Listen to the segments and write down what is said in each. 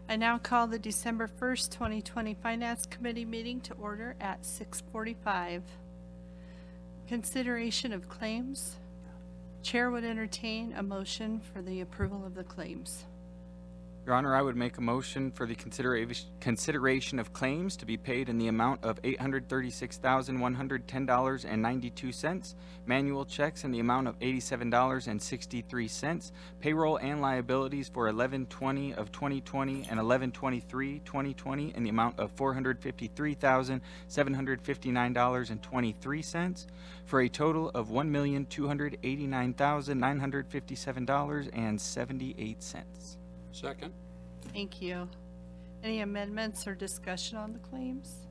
I now call the December 1st, 2020 Finance Committee meeting to order at 6:45. Consideration of claims. Chair would entertain a motion for the approval of the claims. Your Honor, I would make a motion for the consideration of claims to be paid in the amount of $836,110.92, manual checks in the amount of $87.63, payroll and liabilities for 11/20 of 2020 and 11/23/2020 in the amount of $453,759.23, for a total of $1,289,957.78. Second. Thank you. Any amendments or discussion on the claims?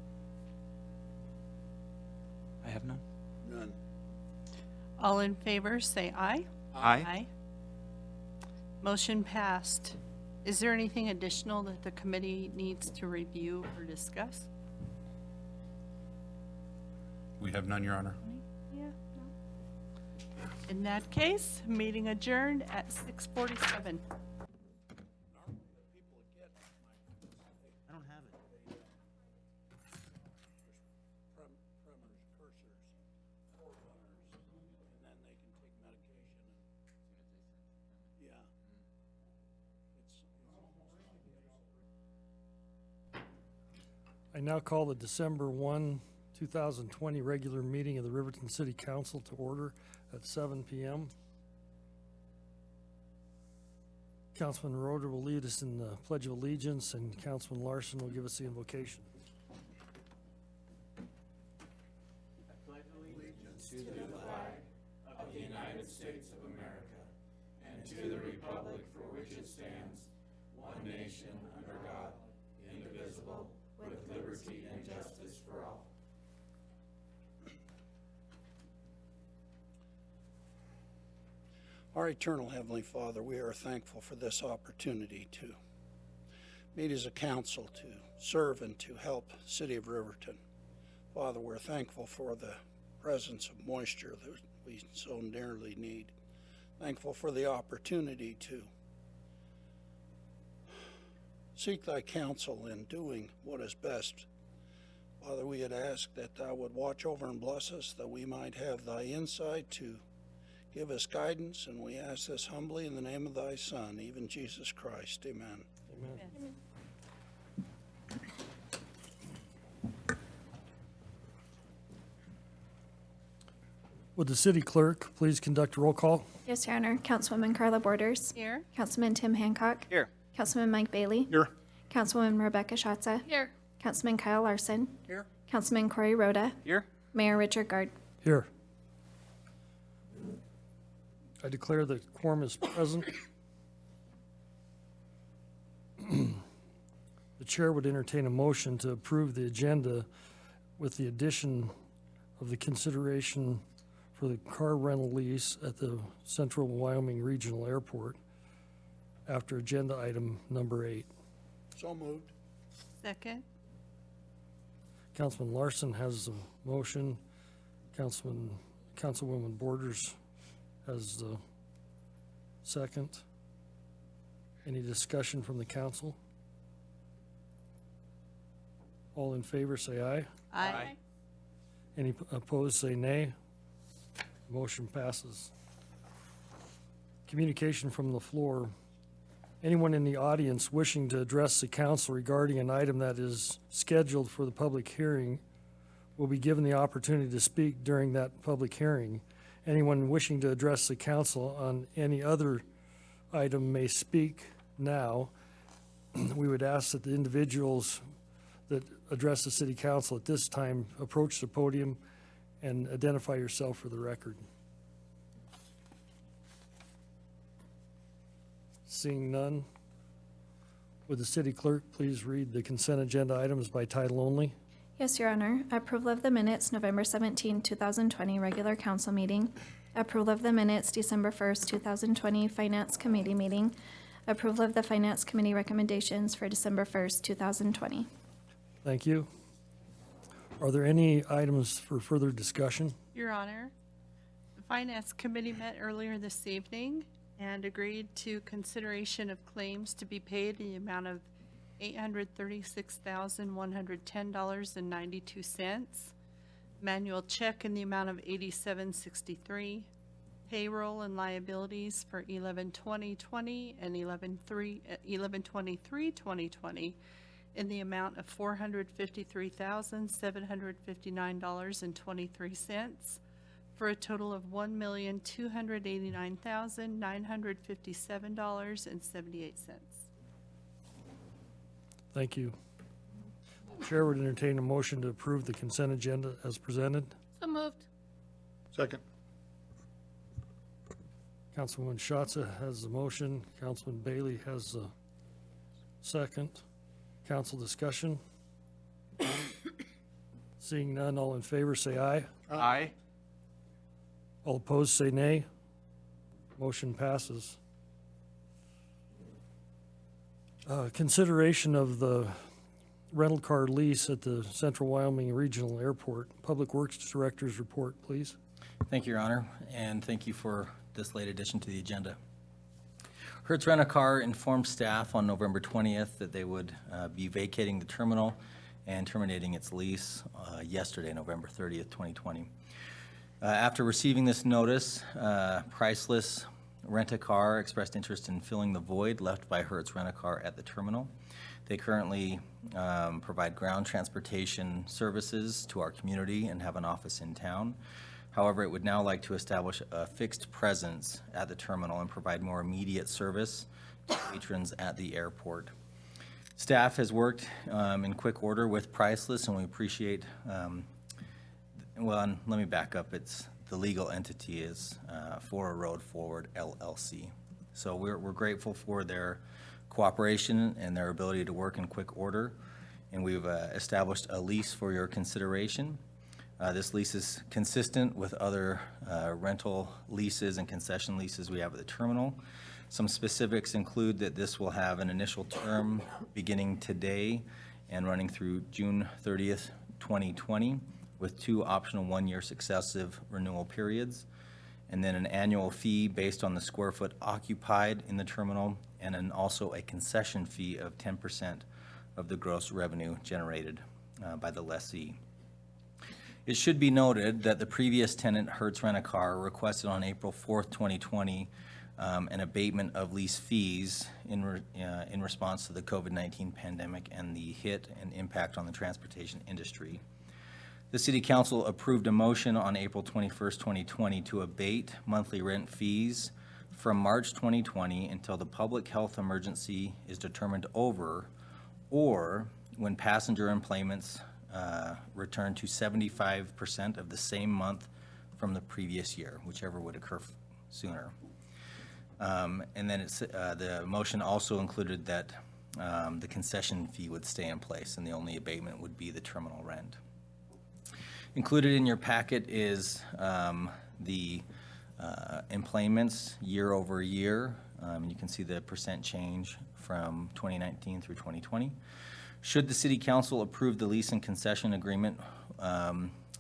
I have none. None. All in favor, say aye. Aye. Motion passed. Is there anything additional that the committee needs to review or discuss? We have none, Your Honor. Yeah. No. In that case, meeting adjourned at 6:47. I don't have it. I now call the December 1, 2020 regular meeting of the Riverton City Council to order at 7 p.m. Councilman Roeder will lead us in the Pledge of Allegiance, and Councilman Larson will give us the invocation. Our eternal Heavenly Father, we are thankful for this opportunity to meet as a council, to serve and to help the city of Riverton. Father, we're thankful for the presence of moisture that we so dearly need. Thankful for the opportunity to seek thy counsel in doing what is best. Father, we had asked that thou would watch over and bless us, that we might have thy insight to give us guidance, and we ask this humbly in the name of thy Son, even Jesus Christ. Amen. Amen. Would the city clerk please conduct a roll call? Yes, Your Honor. Councilwoman Carla Borders. Here. Councilman Tim Hancock. Here. Councilman Mike Bailey. Here. Councilwoman Rebecca Schatza. Here. Councilman Kyle Larson. Here. Councilman Corey Rhoda. Here. Mayor Richard Gard. Here. I declare the quorum is present. The chair would entertain a motion to approve the agenda with the addition of the consideration for the car rental lease at the Central Wyoming Regional Airport after agenda item number 8. So moved. Second. Councilman Larson has the motion. Councilwoman Borders has the second. Any discussion from the council? All in favor say aye. Aye. Any opposed say nay. Motion passes. Communication from the floor. Anyone in the audience wishing to address the council regarding an item that is scheduled for the public hearing will be given the opportunity to speak during that public hearing. Anyone wishing to address the council on any other item may speak now. We would ask that the individuals that address the city council at this time approach the podium and identify yourself for the record. Seeing none, would the city clerk please read the consent agenda items by title only? Yes, Your Honor. Approval of the minutes, November 17, 2020, regular council meeting. Approval of the minutes, December 1st, 2020, Finance Committee meeting. Approval of the Finance Committee recommendations for December 1st, 2020. Thank you. Are there any items for further discussion? Your Honor, the Finance Committee met earlier this evening and agreed to consideration of claims to be paid in the amount of $836,110.92. Manual check in the amount of $87.63. Payroll and liabilities for 11/20/20 and 11/23/2020 in the amount of $453,759.23 for a total of $1,289,957.78. Thank you. Chair would entertain a motion to approve the consent agenda as presented. So moved. Second. Councilwoman Schatz has the motion. Councilman Bailey has the second. Council discussion. Seeing none, all in favor say aye. Aye. All opposed say nay. Motion passes. Consideration of the rental car lease at the Central Wyoming Regional Airport. Public Works Director's report, please. Thank you, Your Honor, and thank you for this late addition to the agenda. Hertz Rent-A-Car informed staff on November 20th that they would be vacating the terminal and terminating its lease yesterday, November 30th, 2020. After receiving this notice, Priceless Rent-A-Car expressed interest in filling the void left by Hertz Rent-A-Car at the terminal. They currently provide ground transportation services to our community and have an office in town. However, it would now like to establish a fixed presence at the terminal and provide more immediate service to patrons at the airport. Staff has worked in quick order with Priceless, and we appreciate, well, and let me back up. It's the legal entity is For a Road Forward LLC. So we're grateful for their cooperation and their ability to work in quick order, and we've established a lease for your consideration. This lease is consistent with other rental leases and concession leases we have at the terminal. Some specifics include that this will have an initial term beginning today and running through June 30th, 2020, with 2 optional 1-year successive renewal periods, and then an annual fee based on the square foot occupied in the terminal, and then also a concession fee of 10% of the gross revenue generated by the lessee. It should be noted that the previous tenant, Hertz Rent-A-Car, requested on April 4th, 2020, an abatement of lease fees in response to the COVID-19 pandemic and the hit and impact on the transportation industry. The City Council approved a motion on April 21st, 2020 to abate monthly rent fees from March 2020 until the public health emergency is determined over, or when passenger employments return to 75% of the same month from the previous year, whichever would occur sooner. And then the motion also included that the concession fee would stay in place and the only abatement would be the terminal rent. Included in your packet is the employments year over year. You can see the percent change from 2019 through 2020. Should the City Council approve the lease and concession agreement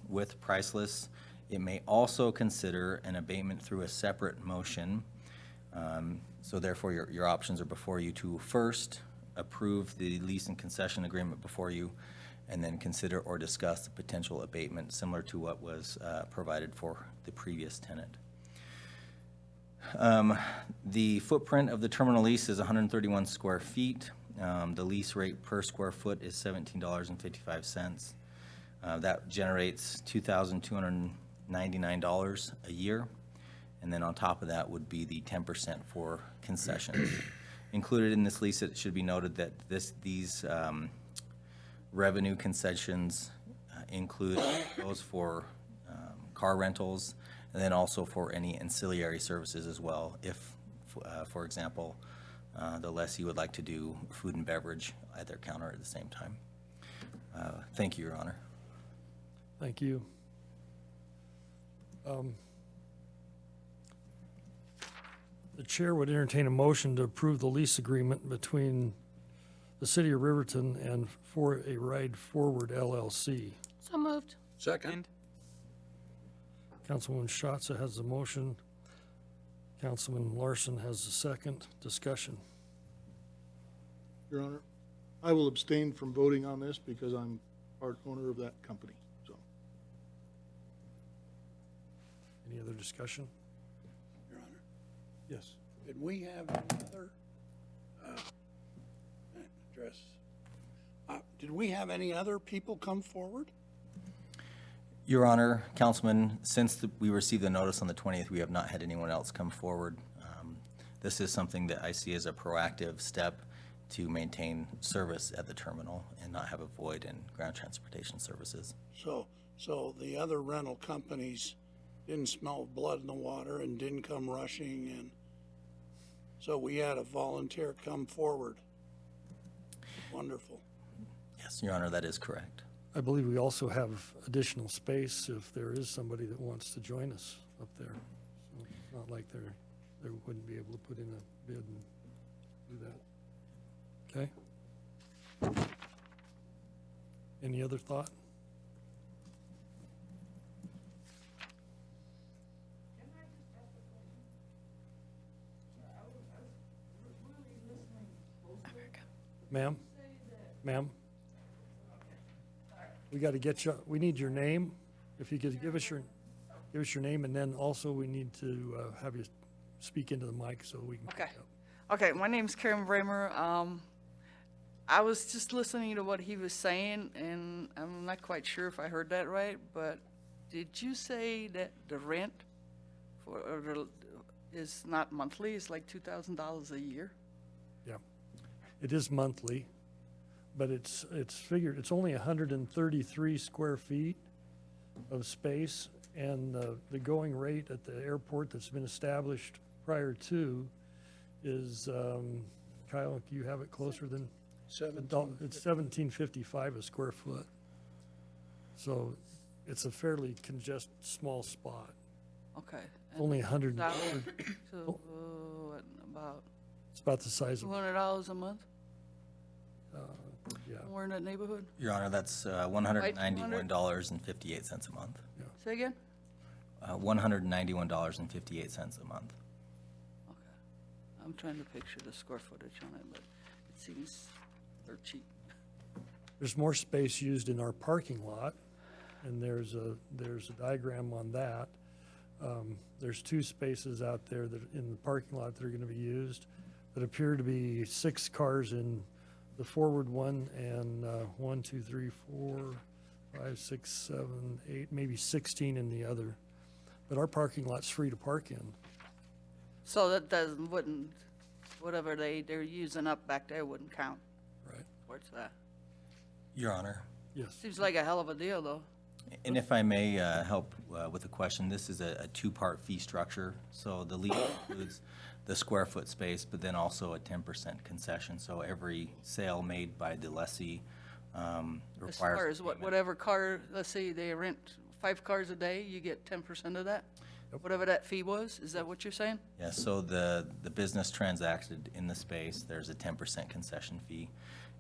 with Priceless, it may also consider an abatement through a separate motion. So therefore, your options are before you to first approve the lease and concession agreement before you, and then consider or discuss the potential abatement similar to what was provided for the previous tenant. The footprint of the terminal lease is 131 square feet. The lease rate per square foot is $17.55. That generates $2,299 a year. And then on top of that would be the 10% for concessions. Included in this lease, it should be noted that these revenue concessions include those for car rentals, and then also for any ancillary services as well. If, for example, the lessee would like to do food and beverage at their counter at the same time. Thank you, Your Honor. Thank you. The chair would entertain a motion to approve the lease agreement between the City of Riverton and For a Ride Forward LLC. So moved. Second. Councilwoman Schatz has the motion. Councilman Larson has the second. Discussion. Your Honor, I will abstain from voting on this because I'm part owner of that company, so. Any other discussion? Your Honor, Yes. did we have any other address? Did we have any other people come forward? Your Honor, Councilman, since we received the notice on the 20th, we have not had anyone else come forward. This is something that I see as a proactive step to maintain service at the terminal and not have a void in ground transportation services. So the other rental companies didn't smell blood in the water and didn't come rushing, and so we had a volunteer come forward. Wonderful. Yes, Your Honor, that is correct. I believe we also have additional space if there is somebody that wants to join us up there. So it's not like they wouldn't be able to put in a bid and do that. Okay? Any other thought? Ma'am? Ma'am? We got to get you, we need your name. If you could give us your name, and then also we need to have you speak into the mic so we can. Okay. Okay, my name's Karen Bramer. I was just listening to what he was saying, and I'm not quite sure if I heard that right, but did you say that the rent is not monthly, it's like $2,000 a year? Yeah. It is monthly, but it's figured, it's only 133 square feet of space, and the going rate at the airport that's been established prior to is, Kyle, you have it closer than? It's $17.55 a square foot. So it's a fairly congested, small spot. Okay. It's only 100, So, what, about it's about the size of, $200 a month? yeah. Somewhere in that neighborhood? Your Honor, that's $191.58 a month. Say again? $191.58 a month. Okay. I'm trying to picture the square footage on it, but it seems they're cheap. There's more space used in our parking lot, and there's a diagram on that. There's 2 spaces out there that in the parking lot that are going to be used that appear to be 6 cars in the forward one, and 1, 2, 3, 4, 5, 6, 7, 8, maybe 16 in the other. But our parking lot's free to park in. So that wouldn't, whatever they're using up back there wouldn't count Right. towards that. Your Honor, Yes. Seems like a hell of a deal, though. and if I may help with the question, this is a 2-part fee structure. So the lease includes the square foot space, but then also a 10% concession. So every sale made by the lessee requires. As far as payment. whatever car, let's say they rent 5 cars a day, you get 10% of that? Whatever that fee was, is that what you're saying? Yeah, so the business transacted in the space, there's a 10% concession fee.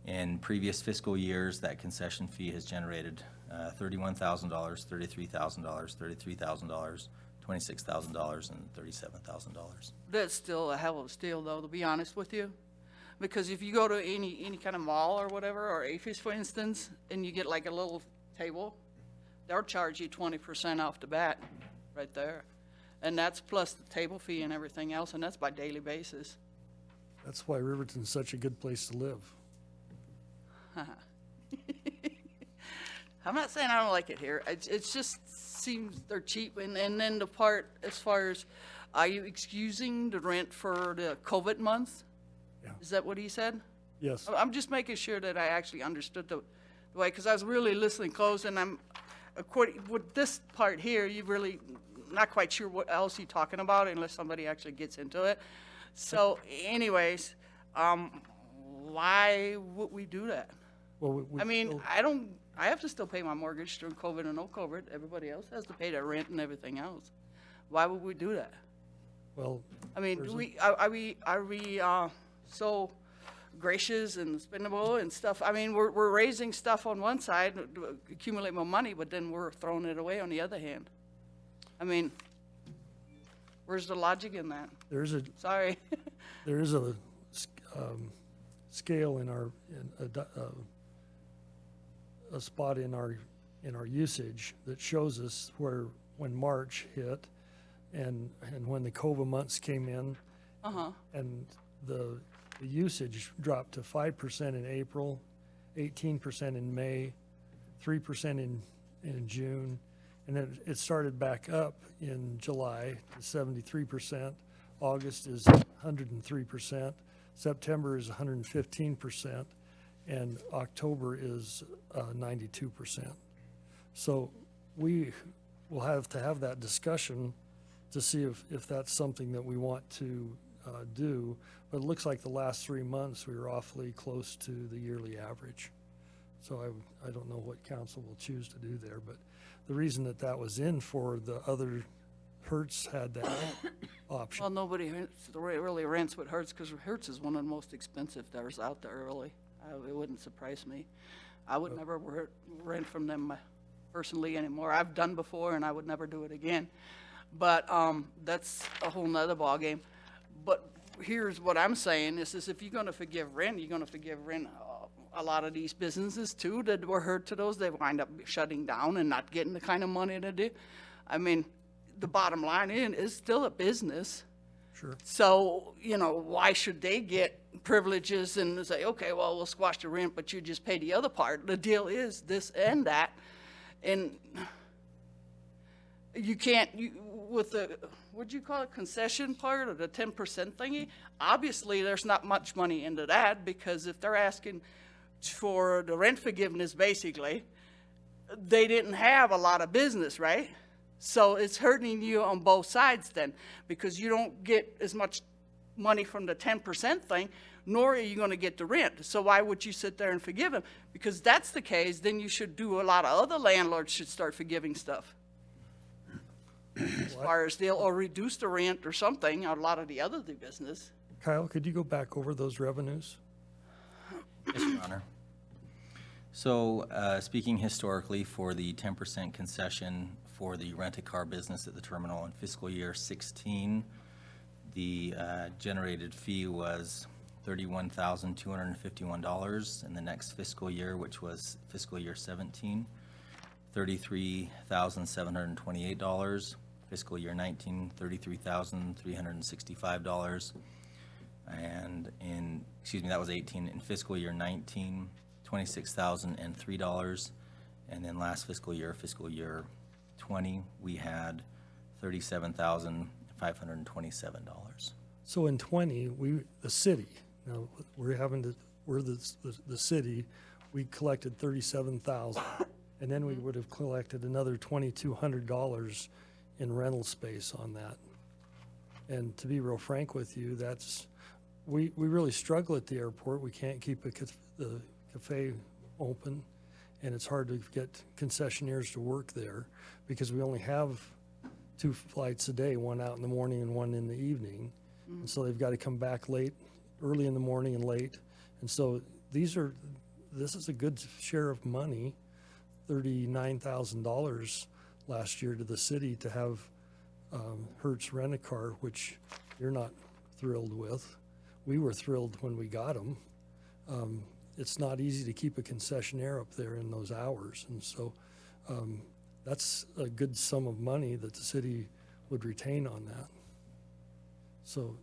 In previous fiscal years, that concession fee has generated $31,000, $33,000, $33,000, $26,000, and $37,000. That's still a hell of a steal, though, to be honest with you. Because if you go to any kind of mall or whatever, or AFIS, for instance, and you get like a little table, they'll charge you 20% off the bat right there. And that's plus the table fee and everything else, and that's by daily basis. That's why Riverton's such a good place to live. I'm not saying I don't like it here. It just seems they're cheap. And then the part as far as, are you excusing the rent for the COVID month? Yeah. Is that what he said? Yes. I'm just making sure that I actually understood the way, because I was really listening close, and I'm, according, with this part here, you really not quite sure what else you're talking about unless somebody actually gets into it. So anyways, why would we do that? Well, we I mean, still- I have to still pay my mortgage during COVID and no COVID. Everybody else has to pay their rent and everything else. Why would we do that? well, I mean, There's are we so gracious and spendable and stuff? I mean, we're raising stuff on one side to accumulate more money, but then we're throwing it away on the other hand. I mean, where's the logic in that? there's a Sorry. there is a scale in our, a spot in our usage that shows us where, when March hit and when the COVID months came in. And the usage dropped to 5% in April, 18% in May, 3% in June, and then it started back up in July to 73%. August is 103%, September is 115%, and October is 92%. So we will have to have that discussion to see if that's something that we want to do. But it looks like the last 3 months, we were awfully close to the yearly average. So I don't know what council will choose to do there, but the reason that was in for the other, Hertz had that option. Well, nobody really rents with Hertz, because Hertz is one of the most expensive there's out there, really. It wouldn't surprise me. I would never rent from them personally anymore. I've done before, and I would never do it again. But that's a whole nother ballgame. But here's what I'm saying is if you're going to forgive rent, you're going to forgive rent. A lot of these businesses, too, that were hurt to those, they wind up shutting down and not getting the kind of money they do. I mean, the bottom line is still a business. Sure. So, why should they get privileges and say, okay, well, we'll squash the rent, but you just pay the other part? The deal is this and that. And you can't, with the, what'd you call it, concession part or the 10% thingy? Obviously, there's not much money into that, because if they're asking for the rent forgiveness, basically, they didn't have a lot of business, right? So it's hurting you on both sides then, because you don't get as much money from the 10% thing, nor are you going to get the rent. So why would you sit there and forgive them? Because that's the case, then you should do a lot of other landlords should start forgiving stuff. As far as or reduce the rent or something, a lot of the other business. Kyle, could you go back over those revenues? Yes, Your Honor. So, speaking historically, for the 10% concession for the rent-a-car business at the terminal in fiscal year 16, the generated fee was $31,251. In the next fiscal year, which was fiscal year 17, $33,728. Fiscal year 19, $33,365. And that was 18. In fiscal year 19, $26,003. And then last fiscal year 20, we had $37,527. So in 20, the city, now we're the city, we collected $37,000, and then we would have collected another $2,200 in rental space on that. And to be real frank with you, we really struggle at the airport. We can't keep the cafe open, and it's hard to get concessionaires to work there because we only have 2 flights a day, one out in the morning and one in the evening. And so they've got to come back early in the morning and late. And so this is a good share of money, $39,000 last year to the city to have Hertz Rent-A-Car, which you're not thrilled with. We were thrilled when we got them. It's not easy to keep a concessionaire up there in those hours. And so that's a good sum of money that the city would retain on that. So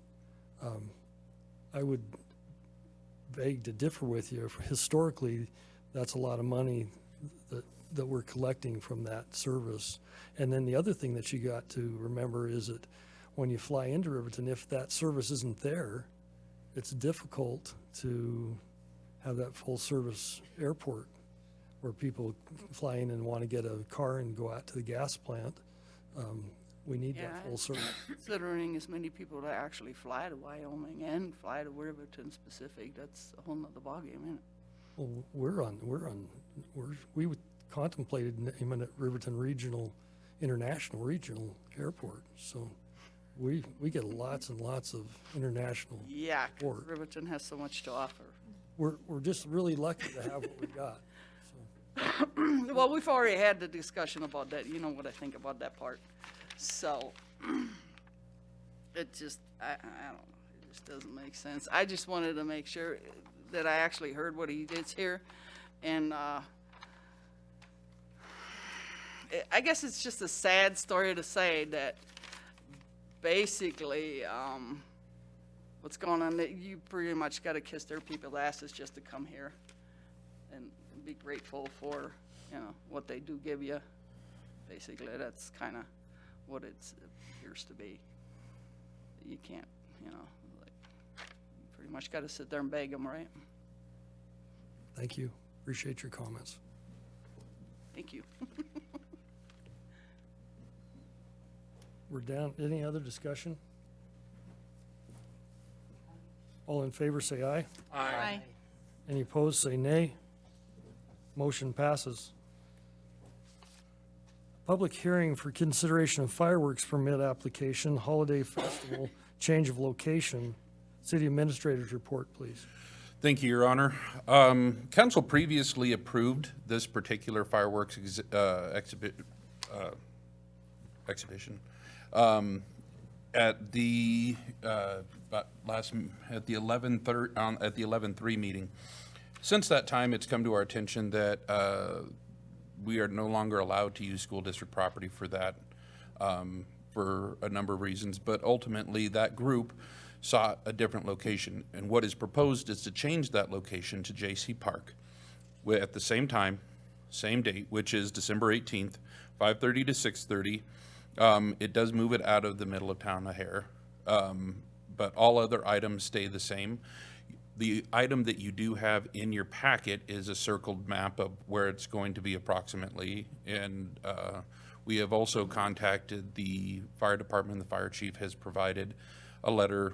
I would beg to differ with you. Historically, that's a lot of money that we're collecting from that service. And then the other thing that you got to remember is that when you fly into Riverton, if that service isn't there, it's difficult to have that full service airport where people fly in and want to get a car and go out to the gas plant. We need that full service. Considering as many people that actually fly to Wyoming and fly to Riverton specific, that's a whole nother ballgame, isn't it? Well, we contemplated naming it Riverton International Regional Airport. So we get lots and lots of international Yeah, 'cause support. Riverton has so much to offer. We're just really lucky to have what we got. So. Well, we've already had the discussion about that. You know what I think about that part. So it just, I don't know, it just doesn't make sense. I just wanted to make sure, that I actually heard what he did here. And I guess it's just a sad story to say that basically what's going on, that you pretty much got to kiss their people's asses just to come here and be grateful for, you know, what they do give you. Basically, that's kind of what it appears to be. You can't, you know, like, you pretty much got to sit there and beg them, right? Thank you. Appreciate your comments. Thank you. We're down. Any other discussion? All in favor, say aye. Aye. Any opposed, say nay. Motion passes. Public hearing for consideration of fireworks permit application, holiday festival, change of location. City Administrator's report, please. Thank you, Your Honor. Council previously approved this particular fireworks exhibition at the at the 11/3 meeting. Since that time, it's come to our attention that we are no longer allowed to use school district property for that for a number of reasons, but ultimately that group sought a different location, and what is proposed is to change that location to J.C. Park at the same time, same date, which is December 18th, 5:30 to 6:30. It does move it out of the middle of town a hair, but all other items stay the same. The item that you do have in your packet is a circled map of where it's going to be approximately, and we have also contacted the fire department. The fire chief has provided a letter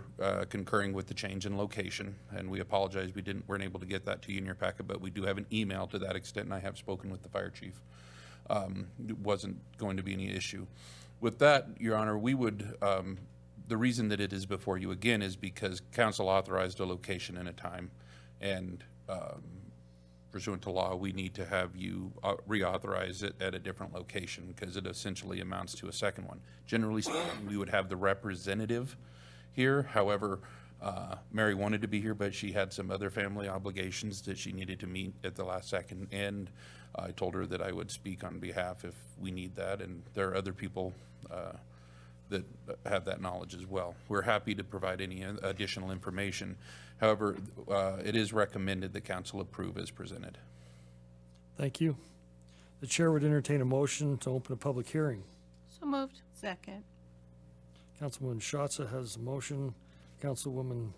concurring with the change in location, and we apologize we weren't able to get that to you in your packet, but we do have an email to that extent, and I have spoken with the fire chief. It wasn't going to be any issue. With that, Your Honor, we would, the reason that it is before you again is because council authorized a location and a time, and pursuant to law, we need to have you reauthorize it at a different location because it essentially amounts to a second one. Generally speaking, we would have the representative here. However, Mary wanted to be here, but she had some other family obligations that she needed to meet at the last second, and I told her that I would speak on behalf if we need that, and there are other people that have that knowledge as well. We're happy to provide any additional information. However, it is recommended that council approve as presented. Thank you. The chair would entertain a motion to open a public hearing. So moved. Second. Councilwoman Schatz has a motion. Councilwoman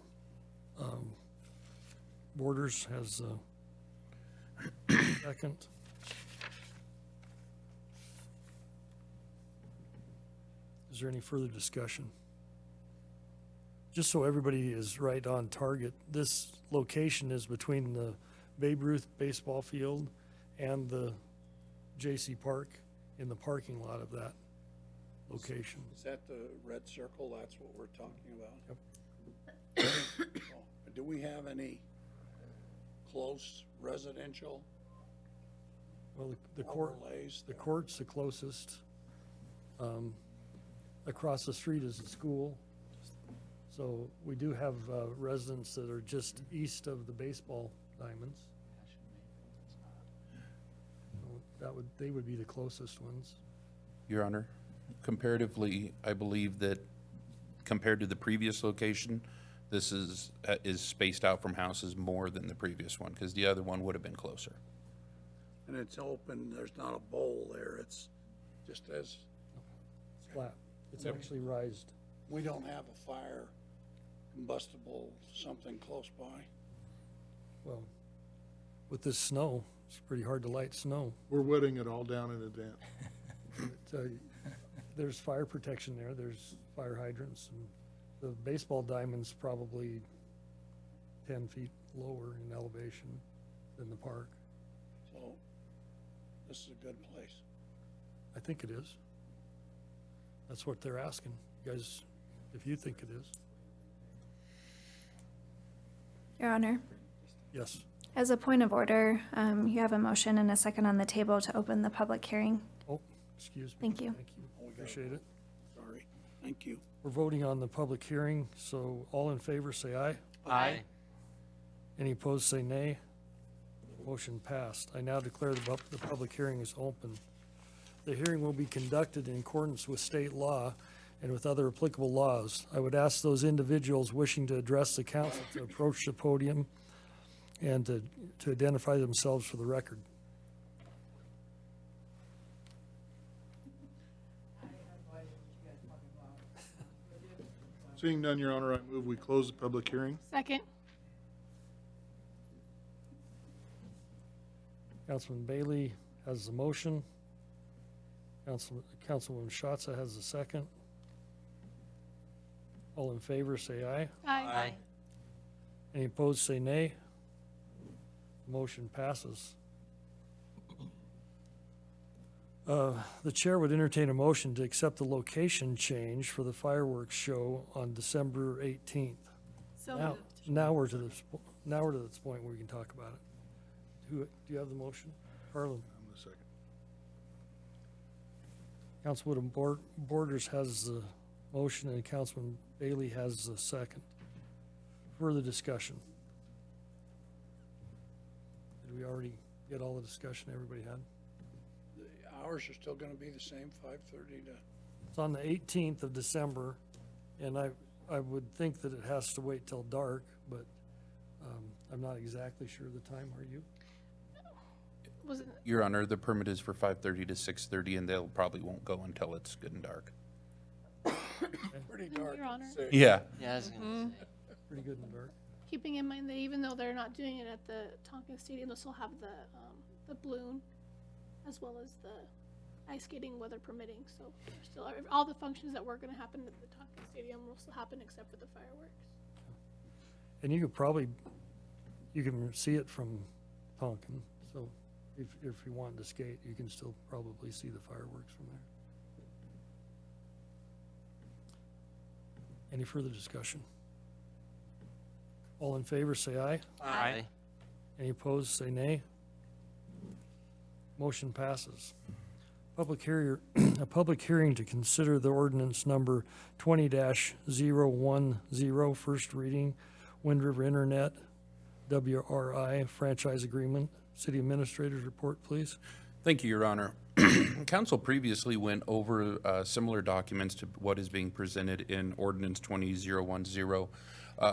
Borders has a second. Is there any further discussion? Just so everybody is right on target, this location is between the Babe Ruth baseball field and the J.C. Park in the parking lot of that location. Is that the red circle? That's what we're talking about? Yep. Do we have any close residential Well, the overlays? court's the closest. Across the street is the school. So we do have residents that are just east of the baseball diamonds. So they would be the closest ones. Your Honor, comparatively, I believe that compared to the previous location, this is spaced out from houses more than the previous one, because the other one would have been closer. And it's open, there's not a bowl there, it's just as, It's flat. It's actually rised. we don't have a fire combustible something close by. Well, with this snow, it's pretty hard to light snow. We're wetting it all down in advance. There's fire protection there. There's fire hydrants, and the baseball diamond's probably 10 feet lower in elevation than the park. So this is a good place. I think it is. That's what they're asking. You guys, if you think it is. Your Honor, Yes. as a point of order, you have a motion and a second on the table to open the public hearing. Oh, excuse me. Thank you. Thank you. Appreciate it. Sorry, thank you. We're voting on the public hearing, so all in favor, say aye. Aye. Any opposed, say nay. Motion passed. I now declare the public hearing is open. The hearing will be conducted in accordance with state law and with other applicable laws. I would ask those individuals wishing to address the council to approach the podium and to identify themselves for the record. Seeing none, Your Honor, I move we close the public hearing. Second. Councilman Bailey has the motion. Councilwoman Schatz has the second. All in favor, say aye. Aye. Any opposed, say nay. Motion passes. The chair would entertain a motion to accept the location change for the fireworks show on December 18th. So Now, moved. now we're to this point where we can talk about it. Do you have the motion? Harlan. I'm the second. Councilwoman Borders has the motion and Councilman Bailey has the second. Further discussion? Did we already get all the discussion everybody had? The hours are still going to be the same, 5:30 to... It's on the 18th of December, and I would think that it has to wait till dark, but I'm not exactly sure the time. Are you? Was it, Your Honor, the permit is for 5:30 to 6:30, and they'll probably won't go until it's good and dark. Pretty dark. Your Honor, Yeah. Pretty good in the dark. keeping in mind that even though they're not doing it at the Tonkin Stadium, they'll still have the balloon as well as the ice skating, weather permitting. So there's still all the functions that were going to happen at the Tonkin Stadium will still happen except for the fireworks. And you can see it from Tonkin, so if you wanted to skate, you can still probably see the fireworks from there. Any further discussion? All in favor, say aye. Aye. Any opposed, say nay. Motion passes. A public hearing to consider the ordinance number 20-010, first reading, Wind River Internet, WRI franchise agreement. City Administrator's report, please. Thank you, Your Honor. Council previously went over similar documents to what is being presented in Ordinance 20-010,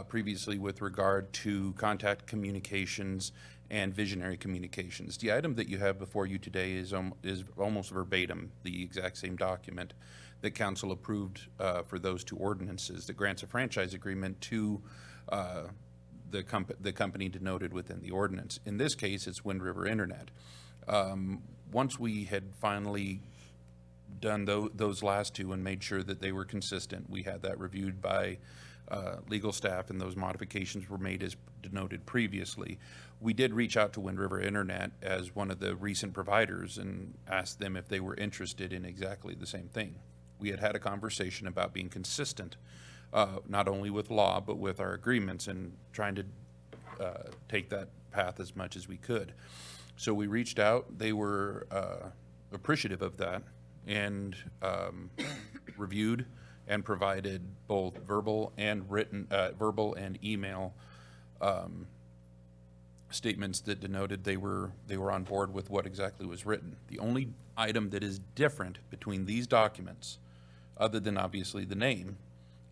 previously with regard to contact communications and visionary communications. The item that you have before you today is almost verbatim the exact same document that Council approved for those two ordinances that grants a franchise agreement to the company denoted within the ordinance. In this case, it's Wind River Internet. Once we had finally done those last two and made sure that they were consistent, we had that reviewed by legal staff, and those modifications were made as denoted previously. We did reach out to Wind River Internet as one of the recent providers and asked them if they were interested in exactly the same thing. We had a conversation about being consistent, not only with law, but with our agreements, and trying to take that path as much as we could. So we reached out. They were appreciative of that and reviewed and provided both verbal and written, verbal and email statements that denoted they were on board with what exactly was written. The only item that is different between these documents, other than obviously the name,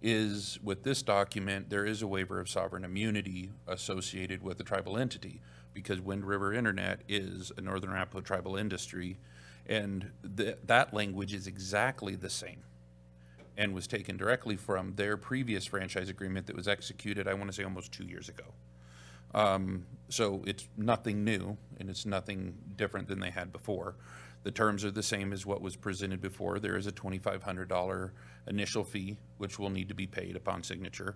is with this document, there is a waiver of sovereign immunity associated with the tribal entity, because Wind River Internet is a Northern Arapaho tribal industry, and that language is exactly the same and was taken directly from their previous franchise agreement that was executed, I want to say, almost 2 years ago. So it's nothing new, and it's nothing different than they had before. The terms are the same as what was presented before. There is a $2,500 initial fee, which will need to be paid upon signature,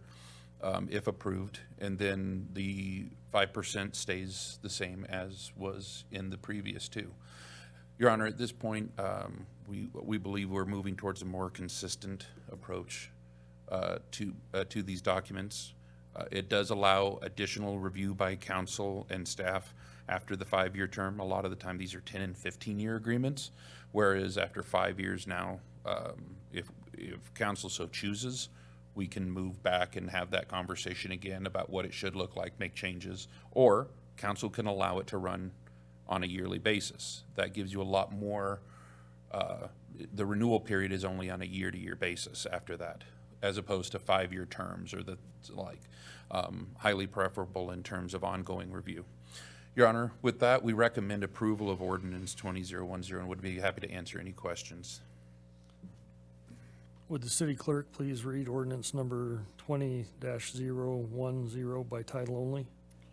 if approved, and then the 5% stays the same as was in the previous two. Your Honor, at this point, we believe we're moving towards a more consistent approach to these documents. It does allow additional review by council and staff after the 5-year term. A lot of the time, these are 10 and 15-year agreements, whereas after 5 years now, if council so chooses, we can move back and have that conversation again about what it should look like, make changes, or council can allow it to run on a yearly basis. That gives you a lot more, the renewal period is only on a year-to-year basis after that, as opposed to 5-year terms or the like, highly preferable in terms of ongoing review. Your Honor, with that, we recommend approval of Ordinance 20010 and would be happy to answer any questions. Would the city clerk please read ordinance number 20-010 by title only?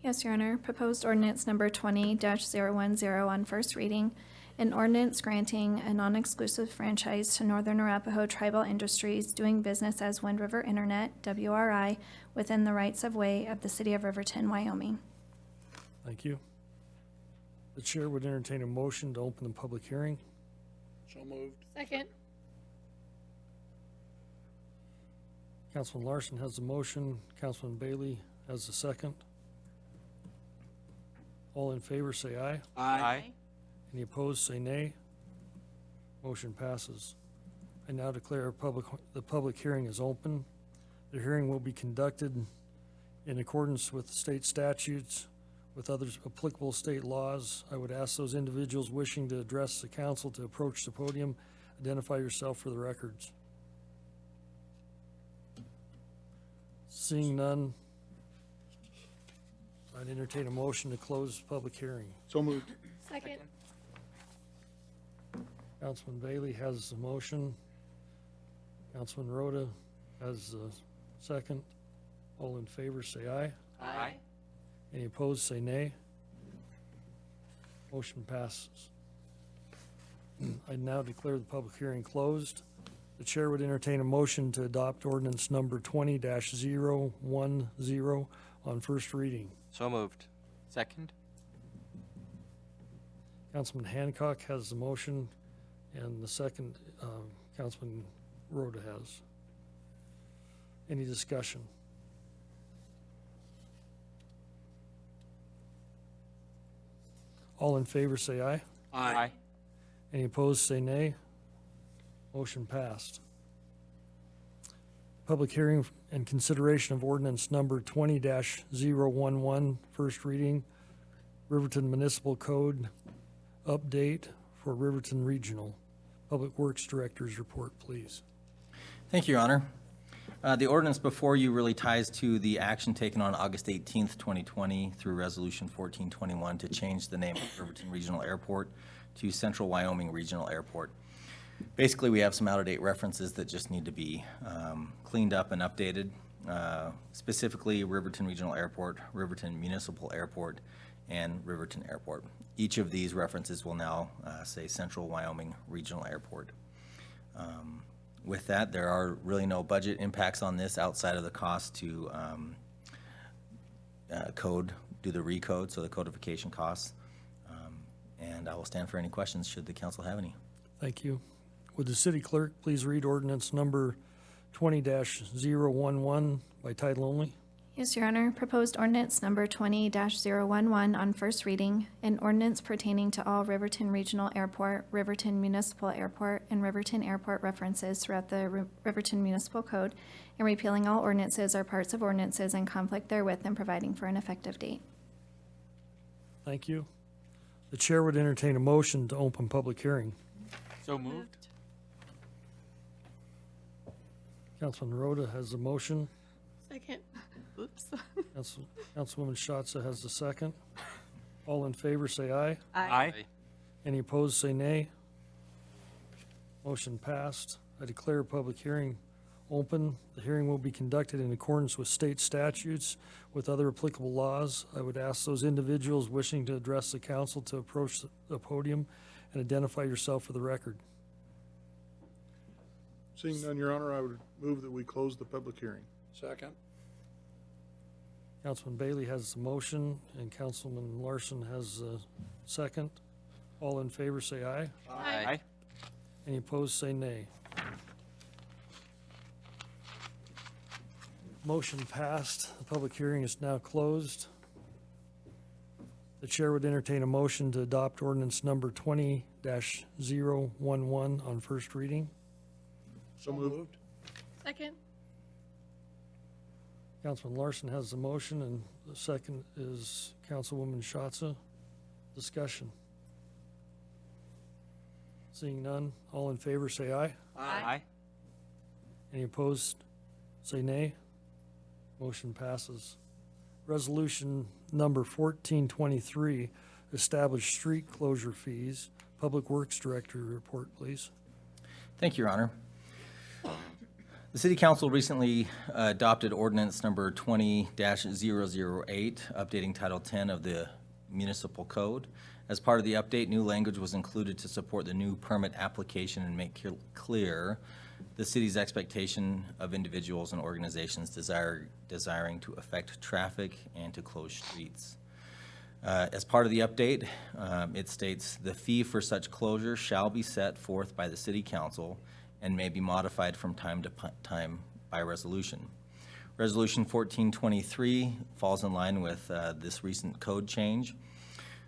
Yes, Your Honor. Proposed ordinance number 20-010 on first reading. An ordinance granting a non-exclusive franchise to Northern Arapaho Tribal Industries doing business as Wind River Internet, WRI, within the rights-of-way of the city of Riverton, Wyoming. Thank you. The chair would entertain a motion to open the public hearing. So moved. Second. Councilman Larson has the motion. Councilman Bailey has the second. All in favor, say aye. Aye. Any opposed, say nay. Motion passes. I now declare the public hearing is open. The hearing will be conducted in accordance with state statutes, with other applicable state laws. I would ask those individuals wishing to address the council to approach the podium. Identify yourself for the records. Seeing none, I'd entertain a motion to close the public hearing. So moved. Second. Councilman Bailey has the motion. Councilman Rhoda has the second. All in favor, say aye. Aye. Any opposed, say nay. Motion passes. I now declare the public hearing closed. The chair would entertain a motion to adopt ordinance number 20-010 on first reading. So moved. Second? Councilman Hancock has the motion, and the second, Councilman Rhoda has. Any discussion? All in favor, say aye. Aye. Any opposed, say nay. Motion passed. Public hearing and consideration of ordinance number 20-011, first reading, Riverton Municipal Code update for Riverton Regional. Public Works Director's report, please. Thank you, Your Honor. The ordinance before you really ties to the action taken on August 18th, 2020 through Resolution 1421 to change the name of Riverton Regional Airport to Central Wyoming Regional Airport. Basically, we have some out-of-date references that just need to be cleaned up and updated. Specifically, Riverton Regional Airport, Riverton Municipal Airport, and Riverton Airport. Each of these references will now say Central Wyoming Regional Airport. With that, there are really no budget impacts on this outside of the cost to do the recode, so the codification costs. And I will stand for any questions should the council have any. Thank you. Would the city clerk please read ordinance number 20-011 by title only? Yes, Your Honor. Proposed ordinance number 20-011 on first reading, an ordinance pertaining to all Riverton Regional Airport, Riverton Municipal Airport, and Riverton Airport references throughout the Riverton Municipal Code, and repealing all ordinances or parts of ordinances in conflict therewith and providing for an effective date. Thank you. The chair would entertain a motion to open public hearing. So moved. Councilman Rhoda has the motion. Second. Oops. Councilwoman Schatza has the second. All in favor, say aye. Aye. Any opposed, say nay. Motion passed. I declare a public hearing open. The hearing will be conducted in accordance with state statutes with other applicable laws. I would ask those individuals wishing to address the council to approach the podium and identify yourself for the record. Seeing none, Your Honor, I would move that we close the public hearing. Second. Councilman Bailey has the motion, and Councilman Larson has the second. All in favor, say aye. Aye. Any opposed, say nay. Motion passed. The public hearing is now closed. The chair would entertain a motion to adopt ordinance number 20-011 on first reading. So moved. Second. Councilman Larson has the motion, and the second is Councilwoman Schatz. Discussion. Seeing none, all in favor say aye. Aye. Any opposed, say nay. Motion passes. Resolution number 1423, establish street closure fees. Public Works Director report, please. Thank you, Your Honor. The City Council recently adopted ordinance number 20-008, updating Title 10 of the Municipal Code. As part of the update, new language was included to support the new permit application and make clear the city's expectation of individuals and organizations desiring to affect traffic and to close streets. As part of the update, it states, the fee for such closure shall be set forth by the City Council and may be modified from time to time by resolution. Resolution 1423 falls in line with this recent code change.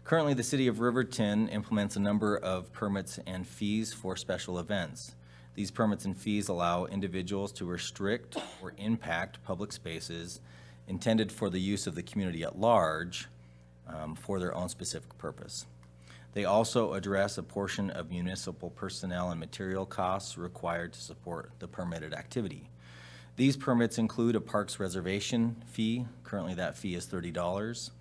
Currently, the City of Riverton implements a number of permits and fees for special events. These permits and fees allow individuals to restrict or impact public spaces intended for the use of the community at large for their own specific purpose. They also address a portion of municipal personnel and material costs required to support the permitted activity. These permits include a parks reservation fee. Currently, that fee is $30.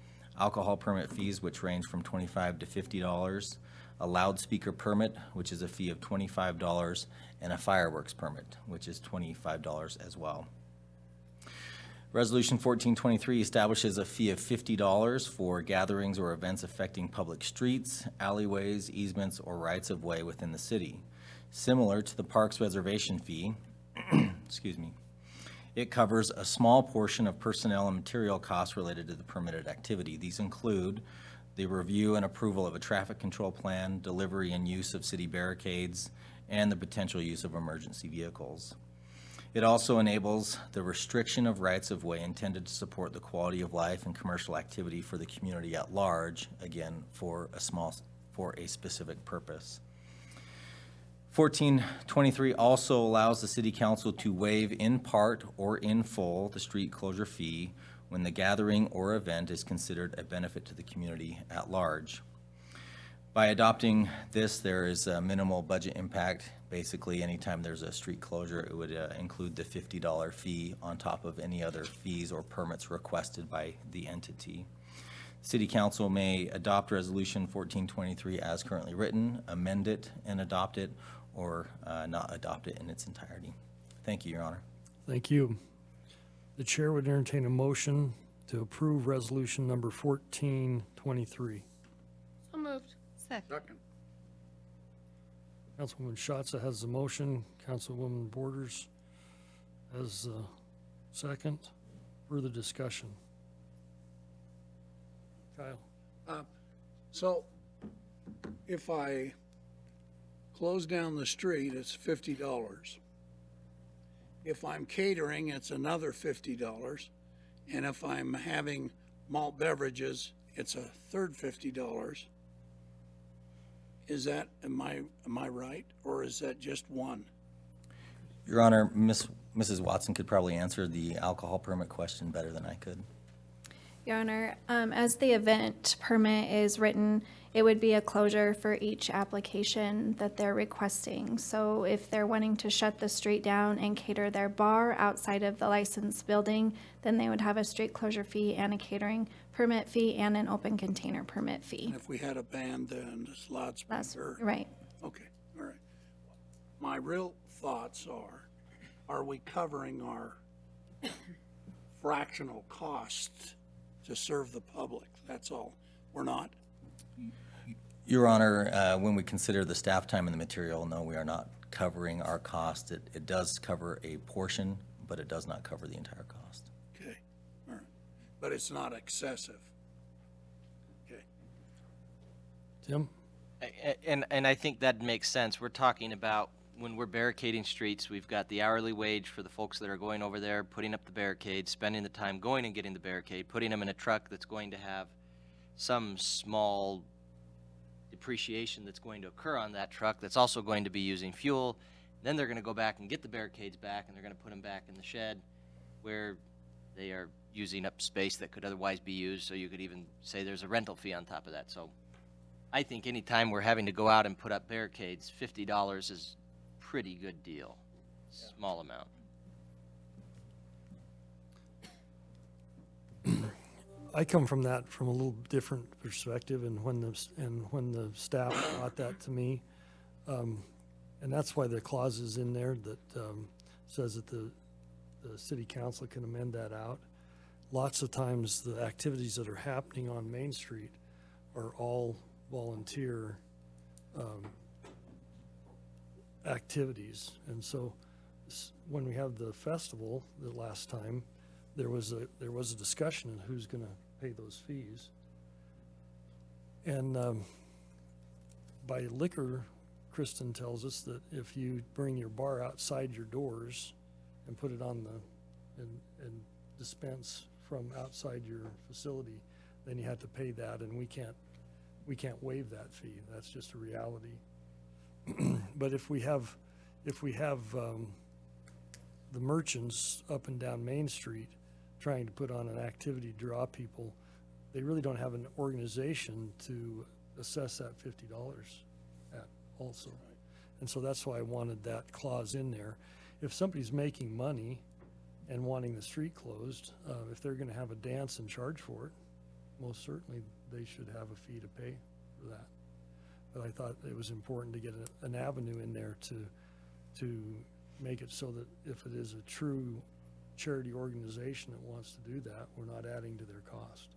Alcohol permit fees, which range from $25 to $50. A loudspeaker permit, which is a fee of $25, and a fireworks permit, which is $25 as well. Resolution 1423 establishes a fee of $50 for gatherings or events affecting public streets, alleyways, easements, or rights-of-way within the city. Similar to the parks reservation fee, excuse me, it covers a small portion of personnel and material costs related to the permitted activity. These include the review and approval of a traffic control plan, delivery and use of city barricades, and the potential use of emergency vehicles. It also enables the restriction of rights-of-way intended to support the quality of life and commercial activity for the community at large, again, for a specific purpose. 1423 also allows the City Council to waive in part or in full the street closure fee when the gathering or event is considered a benefit to the community at large. By adopting this, there is a minimal budget impact. Basically, anytime there's a street closure, it would include the $50 fee on top of any other fees or permits requested by the entity. City Council may adopt Resolution 1423 as currently written, amend it and adopt it, or not adopt it in its entirety. Thank you, Your Honor. Thank you. The chair would entertain a motion to approve resolution number 1423. So moved. Second. Councilwoman Schatz has the motion. Councilwoman Borders has the second. Further discussion. Kyle? So if I close down the street, it's $50. If I'm catering, it's another $50. And if I'm having malt beverages, it's a third $50. Is that, am I right? Or is that just one? Your Honor, Mrs. Watson could probably answer the alcohol permit question better than I could. Your Honor, as the event permit is written, it would be a closure for each application that they're requesting. So if they're wanting to shut the street down and cater their bar outside of the licensed building, then they would have a street closure fee and a catering permit fee and an open container permit fee. And if we had a band and a That's loudspeaker? right. Okay, all right. My real thoughts are we covering our fractional costs to serve the public? That's all. We're not? Your Honor, when we consider the staff time and the material, no, we are not covering our cost. It does cover a portion, but it does not cover the entire cost. Okay, all right. But it's not excessive? Okay. Tim? And I think that makes sense. We're talking about when we're barricading streets, we've got the hourly wage for the folks that are going over there, putting up the barricade, spending the time going and getting the barricade, putting them in a truck that's going to have some small depreciation that's going to occur on that truck that's also going to be using fuel. Then they're going to go back and get the barricades back, and they're going to put them back in the shed, where they are using up space that could otherwise be used, so you could even say there's a rental fee on top of that. So I think anytime we're having to go out and put up barricades, $50 is a pretty good deal. Small amount. I come from that from a little different perspective, and when the staff brought that to me, and that's why the clause is in there that says that the city council can amend that out. Lots of times, the activities that are happening on Main Street are all volunteer activities, and so when we had the festival the last time, there was a discussion on who's going to pay those fees. And by liquor, Kristen tells us that if you bring your bar outside your doors and put it on and dispense from outside your facility, then you have to pay that, and we can't waive that fee. That's just a reality. But if we have the merchants up and down Main Street trying to put on an activity to draw people, they really don't have an organization to assess that $50 at also. And so that's why I wanted that clause in there. If somebody's making money and wanting the street closed, if they're gonna have a dance and charge for it, most certainly they should have a fee to pay for that. But I thought it was important to get an avenue in there to make it so that if it is a true charity organization that wants to do that, we're not adding to their cost.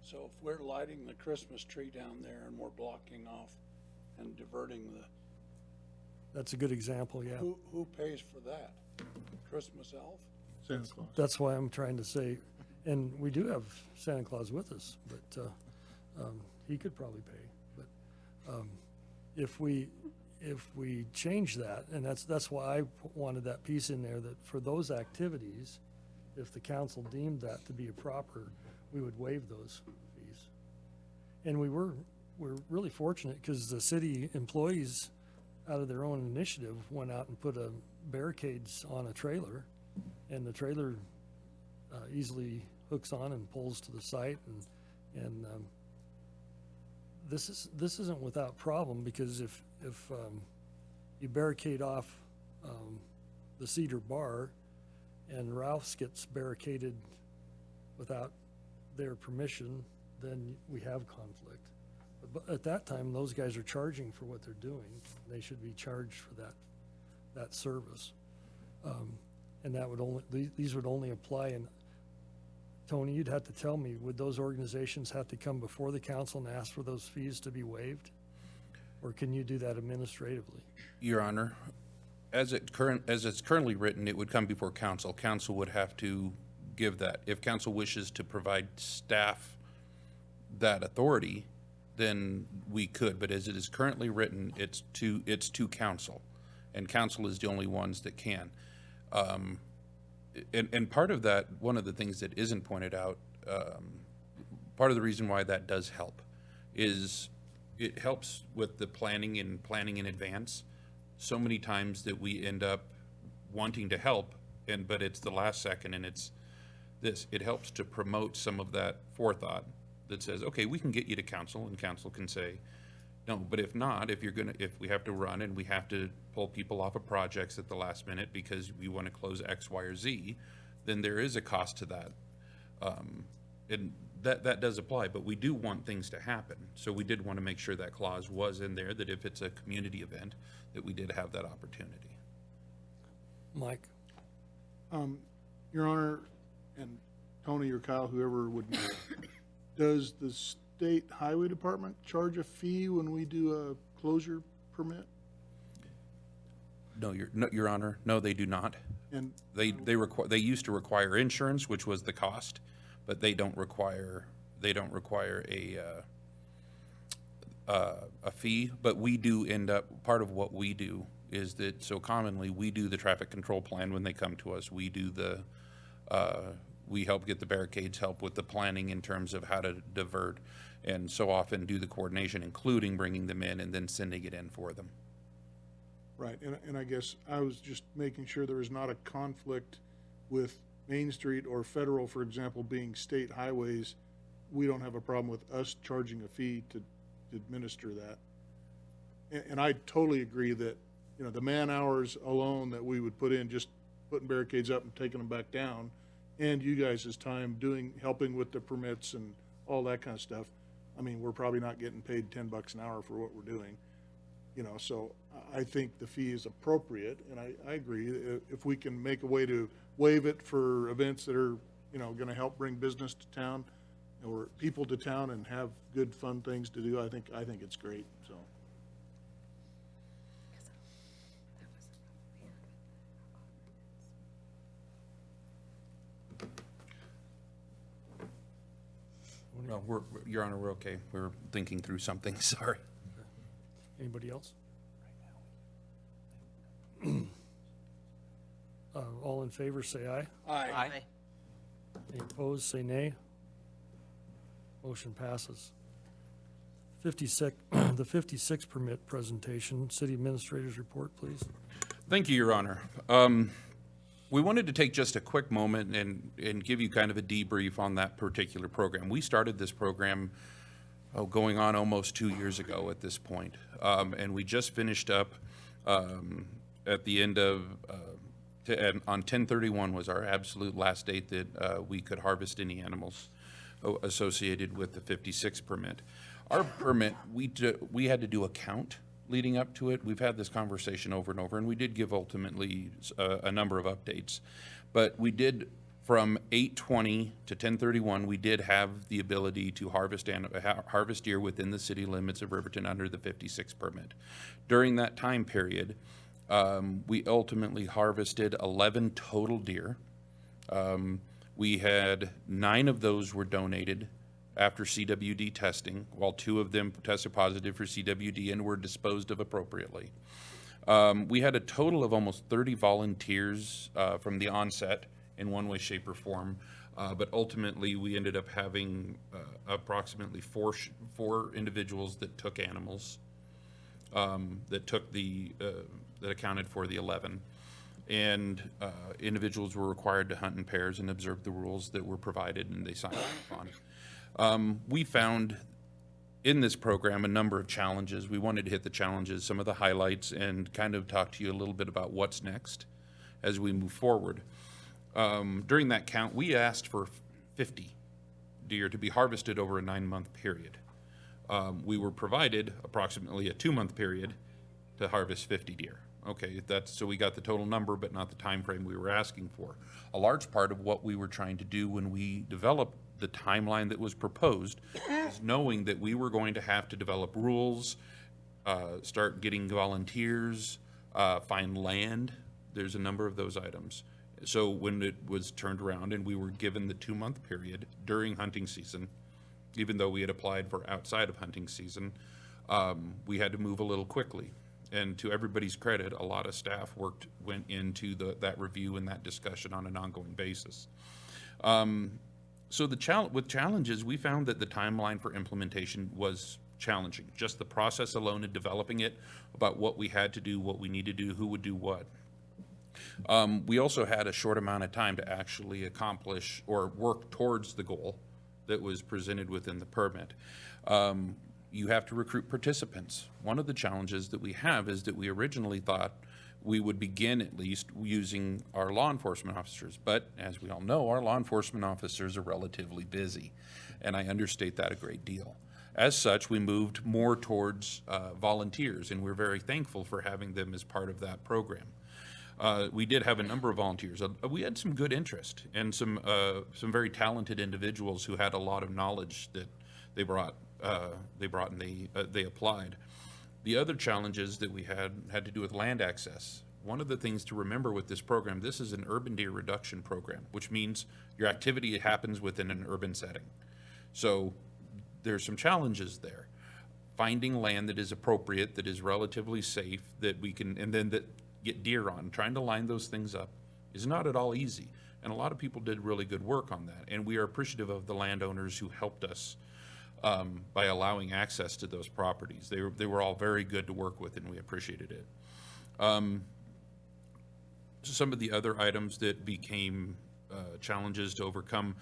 So if we're lighting the Christmas tree down there and we're blocking off and diverting That's a good example, yeah. who pays for that? Christmas elf? Santa Claus. That's why I'm trying to say, and we do have Santa Claus with us, but he could probably pay. But if we change that, and that's why I wanted that piece in there, that for those activities, if the council deemed that to be a proper, we would waive those fees. And we're really fortunate because the city employees, out of their own initiative, went out and put barricades on a trailer, and the trailer easily hooks on and pulls to the site, and this isn't without problem, because if you barricade off the Cedar Bar and Ralph's gets barricaded without their permission, then we have conflict. But at that time, those guys are charging for what they're doing. They should be charged for that service. And that would these would only apply, and Tony, you'd have to tell me, would those organizations have to come before the council and ask for those fees to be waived? Or can you do that administratively? Your Honor, as it's currently written, it would come before council. Council would have to give that. If council wishes to provide staff that authority, then we could. But as it is currently written, it's to council, and council is the only ones that can. And part of that, one of the things that isn't pointed out, part of the reason why that does help is it helps with the planning in advance. So many times that we end up wanting to help, but it's the last second, and it's this. It helps to promote some of that forethought that says, okay, we can get you to council, and council can say, no, but if not, if we have to run and we have to pull people off of projects at the last minute because we want to close X, Y, or Z, then there is a cost to that. And that does apply, but we do want things to happen. So we did want to make sure that clause was in there, that if it's a community event, that we did have that opportunity. Mike? Your Honor, and Tony or Kyle, whoever would know, does the State Highway Department charge a fee when we do a closure permit? No, Your Honor, no, they do not. And They used to require insurance, which was the cost, but they don't require a fee. But we do end up, part of what we do is that, so commonly we do the traffic control plan when they come to us. We do we help get the barricades, help with the planning in terms of how to divert, and so often do the coordination, including bringing them in and then sending it in for them. right, and I guess I was just making sure there was not a conflict with Main Street or Federal, for example, being state highways, we don't have a problem with us charging a fee to administer that. And I totally agree that, you know, the man hours alone that we would put in, just putting barricades up and taking them back down, and you guys' time helping with the permits and all that kind of stuff, I mean, we're probably not getting paid $10 an hour for what we're doing, you know, so I think the fee is appropriate, and I agree. If we can make a way to waive it for events that are, you know, gonna help bring business to town or people to town and have good, fun things to do, I think it's great, so. No, Your Honor, we're okay. We're thinking through something, sorry. Anybody else? All in favor, say aye. Aye. Any opposed, say nay. Motion passes. 56, the 56 permit presentation, city administrator's report, please. Thank you, Your Honor. We wanted to take just a quick moment and give you kind of a debrief on that particular program. We started this program going on almost 2 years ago at this point. And we just finished up at the end of, on 10/31 was our absolute last date that we could harvest any animals associated with the 56 permit. Our permit, we had to do a count leading up to it. We've had this conversation over and over, and we did give ultimately a number of updates. But we did, from 8/20 to 10/31, we did have the ability to harvest deer within the city limits of Riverton under the 56 permit. During that time period, we ultimately harvested 11 total deer. We had 9 of those were donated after CWD testing, while 2 of them tested positive for CWD and were disposed of appropriately. We had a total of almost 30 volunteers from the onset in one way, shape, or form, but ultimately we ended up having approximately four individuals that took animals, that accounted for the 11. And individuals were required to hunt in pairs and observe the rules that were provided, and they signed off on. We found in this program a number of challenges. We wanted to hit the challenges, some of the highlights, and kind of talk to you a little bit about what's next as we move forward. During that count, we asked for 50 deer to be harvested over a 9-month period. We were provided approximately a 2-month period to harvest 50 deer. Okay, so we got the total number, but not the time frame we were asking for. A large part of what we were trying to do when we developed the timeline that was proposed is knowing that we were going to have to develop rules, start getting volunteers, find land. There's a number of those items. So when it was turned around and we were given the 2-month period during hunting season, even though we had applied for outside of hunting season, we had to move a little quickly. And to everybody's credit, a lot of staff went into that review and that discussion on an ongoing basis. So with challenges, we found that the timeline for implementation was challenging. Just the process alone and developing it, about what we had to do, what we need to do, who would do what. We also had a short amount of time to actually accomplish or work towards the goal that was presented within the permit. You have to recruit participants. One of the challenges that we have is that we originally thought we would begin at least using our law enforcement officers. But as we all know, our law enforcement officers are relatively busy, and I understate that a great deal. As such, we moved more towards volunteers, and we're very thankful for having them as part of that program. We did have a number of volunteers. We had some good interest and some very talented individuals who had a lot of knowledge that they brought and they applied. The other challenges that we had to do with land access. One of the things to remember with this program, this is an urban deer reduction program, which means your activity happens within an urban setting. So there's some challenges there. Finding land that is appropriate, that is relatively safe, that we can, and then that get deer on, trying to line those things up is not at all easy. And a lot of people did really good work on that. And we are appreciative of the landowners who helped us by allowing access to those properties. They were all very good to work with, and we appreciated it. Some of the other items that became challenges to overcome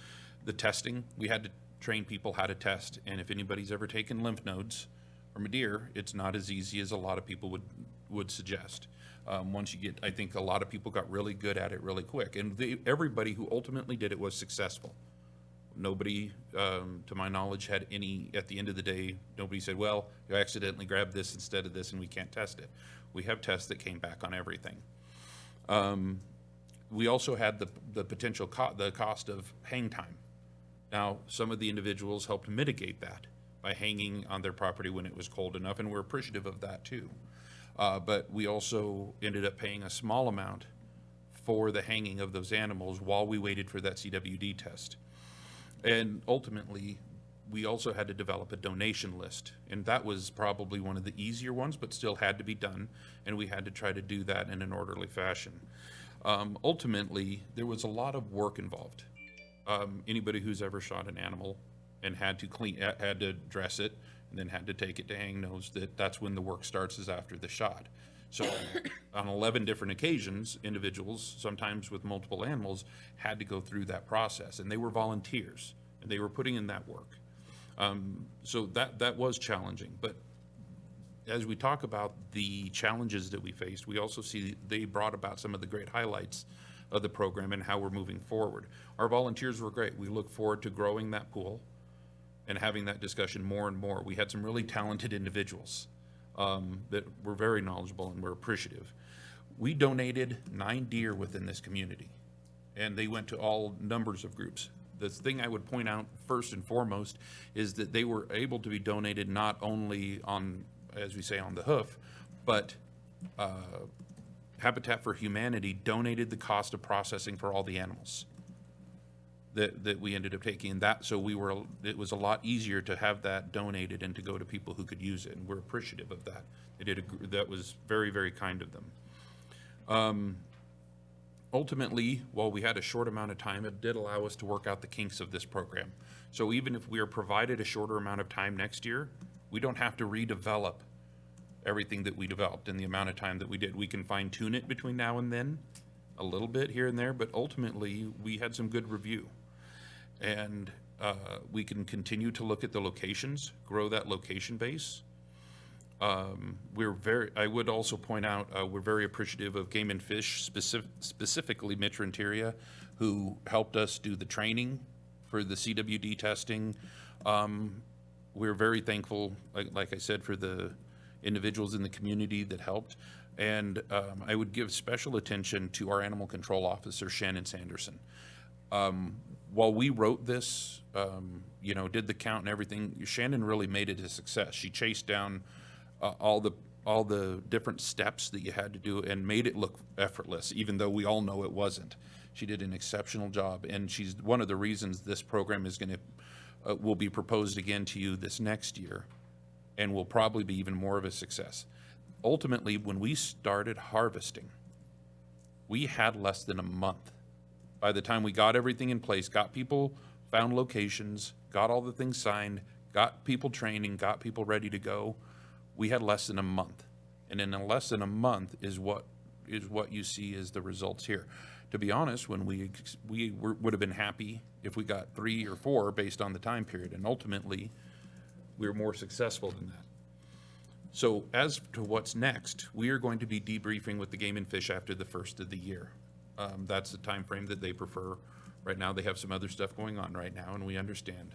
the testing. We had to train people how to test, and if anybody's ever taken lymph nodes from a deer, it's not as easy as a lot of people would suggest. Once you get, I think a lot of people got really good at it really quick, and everybody who ultimately did it was successful. Nobody, to my knowledge, had any, at the end of the day, nobody said, well, you accidentally grabbed this instead of this and we can't test it. We have tests that came back on everything. We also had the potential the cost of hang time. Now, some of the individuals helped mitigate that by hanging on their property when it was cold enough, and we're appreciative of that too. But we also ended up paying a small amount for the hanging of those animals while we waited for that CWD test. And ultimately, we also had to develop a donation list, and that was probably one of the easier ones, but still had to be done, and we had to try to do that in an orderly fashion. Ultimately, there was a lot of work involved. Anybody who's ever shot an animal and had to dress it and then had to take it to hang knows that that's when the work starts, is after the shot. So on 11 different occasions, individuals, sometimes with multiple animals, had to go through that process, and they were volunteers, and they were putting in that work. So that was challenging, but as we talk about the challenges that we faced, we also see they brought about some of the great highlights of the program and how we're moving forward. Our volunteers were great. We look forward to growing that pool and having that discussion more and more. We had some really talented individuals that were very knowledgeable and were appreciative. We donated 9 deer within this community, and they went to all numbers of groups. The thing I would point out first and foremost is that they were able to be donated not only on, as we say, on the hoof, but Habitat for Humanity donated the cost of processing for all the animals that we ended up taking. That, so it was a lot easier to have that donated and to go to people who could use it, and we're appreciative of that. That was very, very kind of them. Ultimately, while we had a short amount of time, it did allow us to work out the kinks of this program. So even if we are provided a shorter amount of time next year, we don't have to redevelop everything that we developed in the amount of time that we did. We can fine tune it between now and then, a little bit here and there, but ultimately we had some good review. And we can continue to look at the locations, grow that location base. I would also point out, we're very appreciative of Game and Fish, specifically Mitch Renteria, who helped us do the training for the CWD testing. We're very thankful, like I said, for the individuals in the community that helped. And I would give special attention to our animal control officer, Shannon Sanderson. While we wrote this, did the count and everything, Shannon really made it a success. She chased down all the different steps that you had to do and made it look effortless, even though we all know it wasn't. She did an exceptional job, and she's one of the reasons this program is will be proposed again to you this next year, and will probably be even more of a success. Ultimately, when we started harvesting, we had less than a month. By the time we got everything in place, got people, found locations, got all the things signed, got people training, got people ready to go, we had less than a month. And in less than a month is what you see as the results here. To be honest, when we would have been happy if we got 3 or 4 based on the time period, and ultimately we were more successful than that. So as to what's next, we are going to be debriefing with the Game and Fish after the first of the year. That's the time frame that they prefer. Right now, they have some other stuff going on right now, and we understand.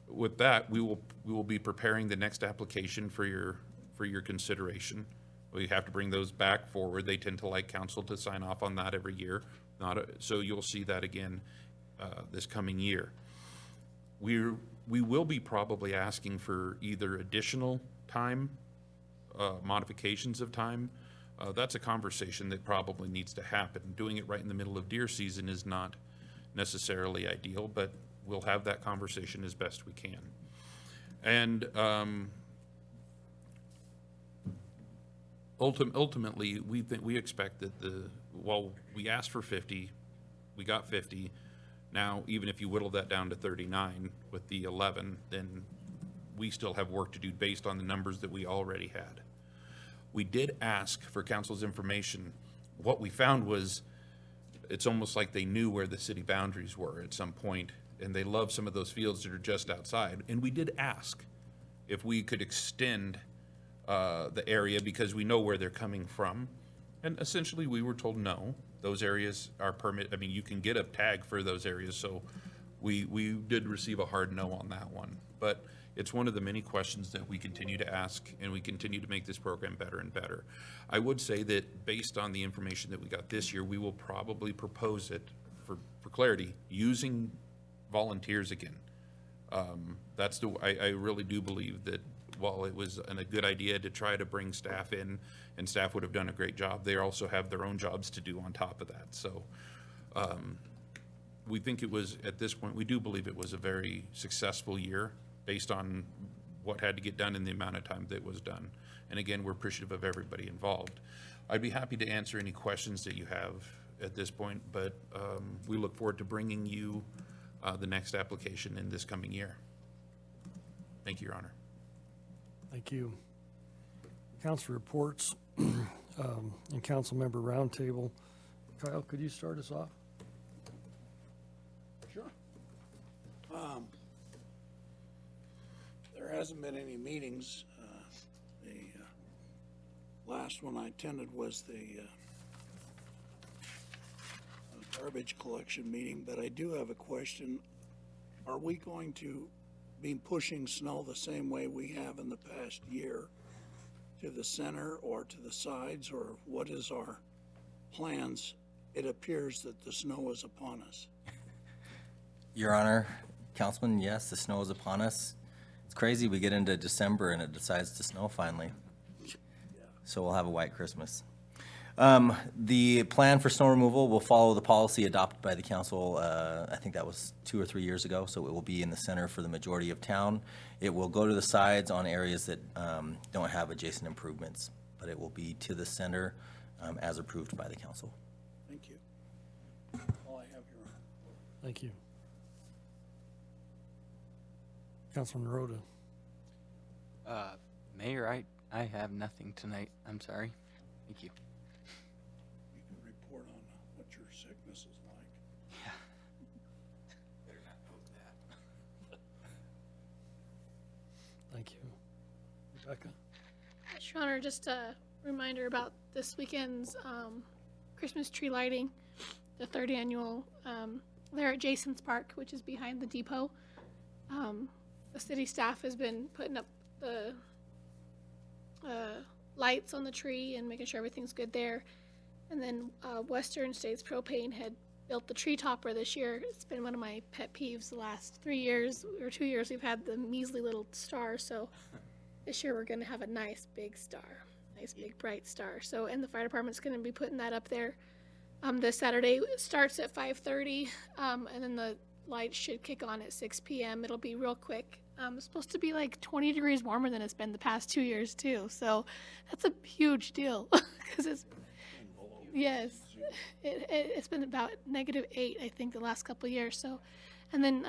With that, we will be preparing the next application for your consideration. We have to bring those back forward. They tend to like council to sign off on that every year. So you'll see that again this coming year. We will be probably asking for either additional time, modifications of time. That's a conversation that probably needs to happen. Doing it right in the middle of deer season is not necessarily ideal, but we'll have that conversation as best we can. And ultimately, we expect that while we asked for 50, we got 50. Now, even if you whittle that down to 39 with the 11, then we still have work to do based on the numbers that we already had. We did ask for council's information. What we found was it's almost like they knew where the city boundaries were at some point, and they love some of those fields that are just outside. And we did ask if we could extend the area because we know where they're coming from. And essentially, we were told no, those areas are you can get a tag for those areas, so we did receive a hard no on that one. But it's one of the many questions that we continue to ask, and we continue to make this program better and better. I would say that based on the information that we got this year, we will probably propose it, for clarity, using volunteers again. I really do believe that while it was a good idea to try to bring staff in, and staff would have done a great job, they also have their own jobs to do on top of that. So we think it was, at this point, we do believe it was a very successful year based on what had to get done in the amount of time that was done. And again, we're appreciative of everybody involved. I'd be happy to answer any questions that you have at this point, but we look forward to bringing you the next application in this coming year. Thank you, Your Honor. Thank you. Council reports and council member roundtable. Kyle, could you start us off? Sure. There hasn't been any meetings. The last one I attended was the garbage collection meeting, but I do have a question. Are we going to be pushing snow the same way we have in the past year to the center or to the sides, or what is our plans? It appears that the snow is upon us. Your Honor, Councilman, yes, the snow is upon us. It's crazy, we get into December and it decides to snow finally. So we'll have a white Christmas. The plan for snow removal will follow the policy adopted by the council, I think that was 2 or 3 years ago, so it will be in the center for the majority of town. It will go to the sides on areas that don't have adjacent improvements, but it will be to the center as approved by the council. Thank you. All I have, Your Honor. Thank you. Councilman Rhoda. Mayor, I have nothing tonight. I'm sorry. Thank you. You can report on what your sickness is like. Yeah. Better not note that. Thank you. Rebecca. Yes, Your Honor, just a reminder about this weekend's Christmas tree lighting, the 3rd annual, there at Jason's Park, which is behind the depot. The city staff has been putting up the lights on the tree and making sure everything's good there. And then Western States Propane had built the tree topper this year. It's been one of my pet peeves the last 3 years or 2 years. We've had the measly little star, so this year we're going to have a nice big star, nice big bright star. So, and the fire department's going to be putting that up there. This Saturday it starts at 5:30, and then the lights should kick on at 6 p.m. It'll be real quick. It's supposed to be like 20 degrees warmer than it's been the past 2 years too. So that's a huge deal because it's, yes, it's been about -8, I think, the last couple of years. So, and then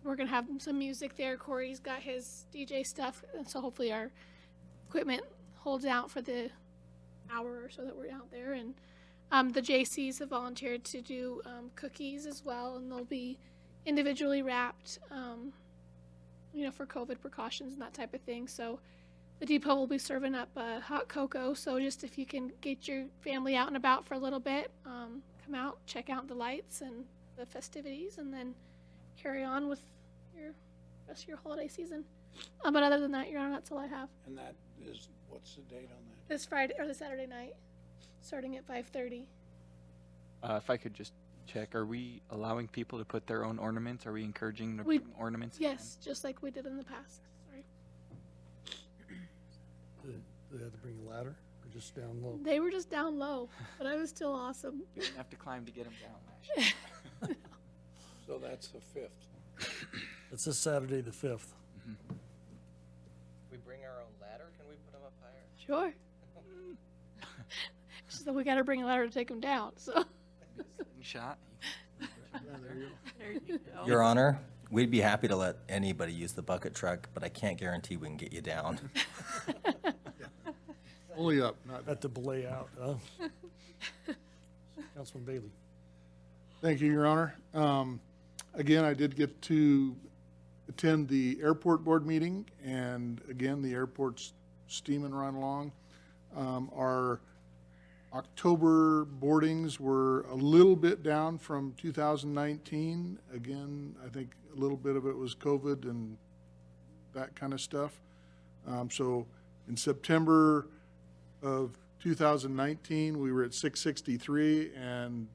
we're going to have some music there. Corey's got his DJ stuff. And so hopefully our equipment holds out for the hour or so that we're out there. And the JCs have volunteered to do cookies as well, and they'll be individually wrapped, for COVID precautions and that type of thing. So the depot will be serving up hot cocoa. So just if you can get your family out and about for a little bit, come out, check out the lights and the festivities, and then carry on with your rest of your holiday season. But other than that, Your Honor, that's all I have. And that is, what's the date on that? This Friday or the Saturday night, starting at 5:30. If I could just check, are we allowing people to put their own ornaments? Are we encouraging them to We- bring ornaments? Yes, just like we did in the past. Sorry. Did they have to bring a ladder or just down low? They were just down low, but it was still awesome. You didn't have to climb to get them down last year. So that's the 5th. It's this Saturday, the 5th. We bring our own ladder? Can we put them up higher? Sure. So we got to bring a ladder to take them down. So Shot. There you go. Your Honor, we'd be happy to let anybody use the bucket truck, but I can't guarantee we can get you down. Only up, not down. Had to belay out, huh? Councilman Bailey. Thank you, Your Honor. Again, I did get to attend the airport board meeting, and again, the airport's steaming right along. Our October boardings were a little bit down from 2019. Again, I think a little bit of it was COVID and that kind of stuff. So in September of 2019, we were at 663, and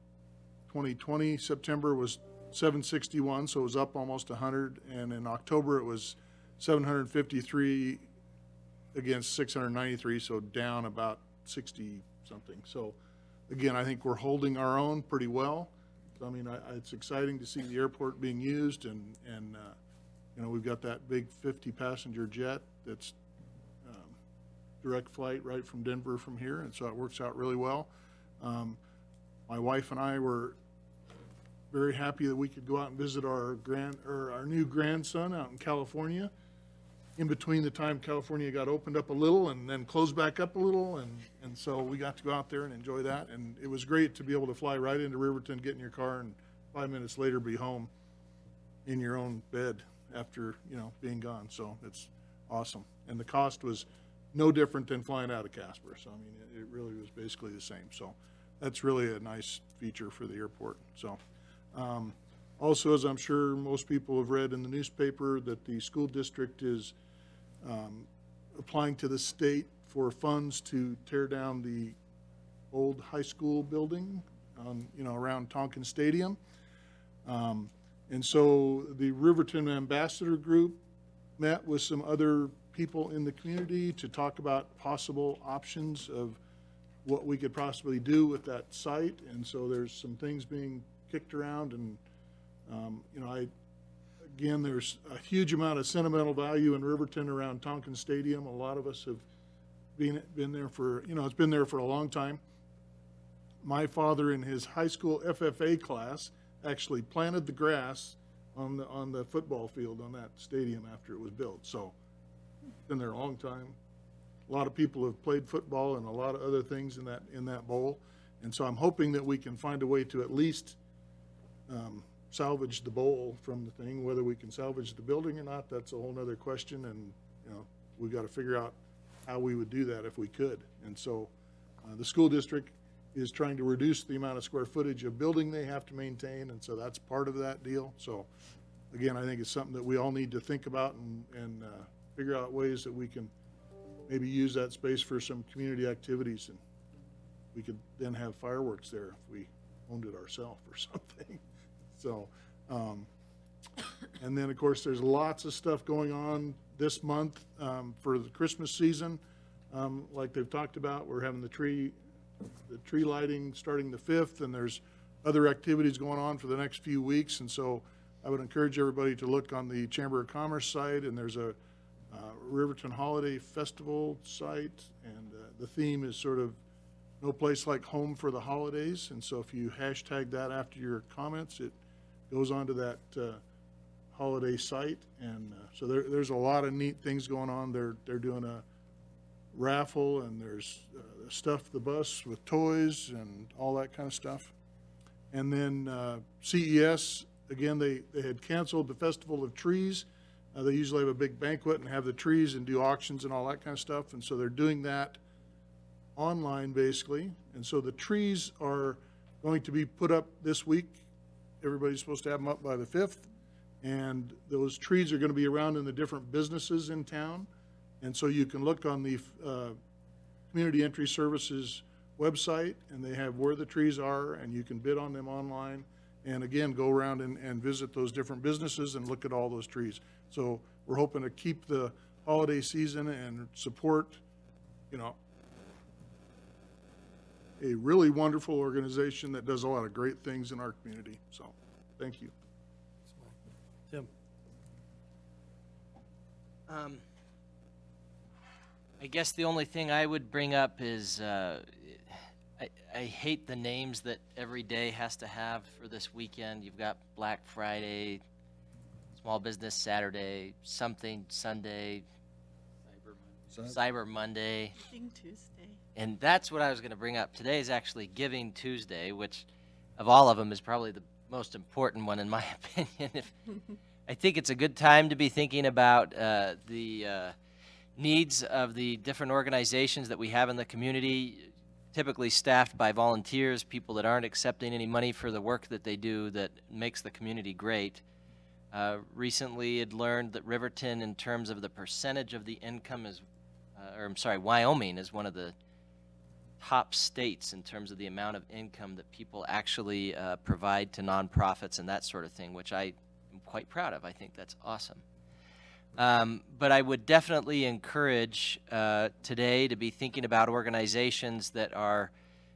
2020 September was 761, so it was up almost 100. And in October, it was 753 against 693, so down about 60-something. So again, I think we're holding our own pretty well. So, I mean, it's exciting to see the airport being used, and you know, we've got that big 50-passenger jet that's direct flight right from Denver from here, and so it works out really well. My wife and I were very happy that we could go out and visit our new grandson out in California. In between the time California got opened up a little and then closed back up a little, and so we got to go out there and enjoy that. And it was great to be able to fly right into Riverton, get in your car, and 5 minutes later be home in your own bed after, you know, being gone. So it's awesome. And the cost was no different than flying out of Casper. So, I mean, it really was basically the same. So that's really a nice feature for the airport. So also, as I'm sure most people have read in the newspaper, that the school district is applying to the state for funds to tear down the old high school building around Tonkin Stadium. And so the Riverton Ambassador Group met with some other people in the community to talk about possible options of what we could possibly do with that site. And so there's some things being kicked around, and again, there's a huge amount of sentimental value in Riverton around Tonkin Stadium. A lot of us have been there for, it's been there for a long time. My father, in his high school FFA class, actually planted the grass on the football field on that stadium after it was built. So it's been there a long time. A lot of people have played football and a lot of other things in that bowl. And so I'm hoping that we can find a way to at least salvage the bowl from the thing. Whether we can salvage the building or not, that's a whole nother question, and we've got to figure out how we would do that if we could. And so the school district is trying to reduce the amount of square footage of building they have to maintain, and so that's part of that deal. So again, I think it's something that we all need to think about and figure out ways that we can maybe use that space for some community activities, and we could then have fireworks there if we owned it ourselves or something. So, and then of course there's lots of stuff going on this month for the Christmas season. Like they've talked about, we're having the tree lighting starting the 5th, and there's other activities going on for the next few weeks. And so I would encourage everybody to look on the Chamber of Commerce site, and there's a Riverton Holiday Festival site, and the theme is sort of no place like home for the holidays. And so if you hashtag that after your comments, it goes onto that holiday site. And so there's a lot of neat things going on. They're doing a raffle, and there's Stuff the Bus with toys and all that kind of stuff. And then CES, again, they had canceled the Festival of Trees. They usually have a big banquet and have the trees and do auctions and all that kind of stuff. And so they're doing that online, basically. And so the trees are going to be put up this week. Everybody's supposed to have them up by the 5th. And those trees are going to be around in the different businesses in town. And so you can look on the Community Entry Services website, and they have where the trees are, and you can bid on them online. And again, go around and visit those different businesses and look at all those trees. So we're hoping to keep the holiday season and support, a really wonderful organization that does a lot of great things in our community. So, thank you. Tim? I guess the only thing I would bring up is I hate the names that every day has to have for this weekend. You've got Black Friday, Small Business Saturday, something Sunday, Cyber Monday. Giving Tuesday. And that's what I was going to bring up. Today is actually Giving Tuesday, which of all of them is probably the most important one in my opinion. I think it's a good time to be thinking about the needs of the different organizations that we have in the community, typically staffed by volunteers, people that aren't accepting any money for the work that they do that makes the community great. Recently had learned that Riverton, in terms of the percentage of the income, is, Wyoming is one of the top states in terms of the amount of income that people actually provide to nonprofits and that sort of thing, which I am quite proud of. I think that's awesome. But I would definitely encourage today to be thinking about organizations that are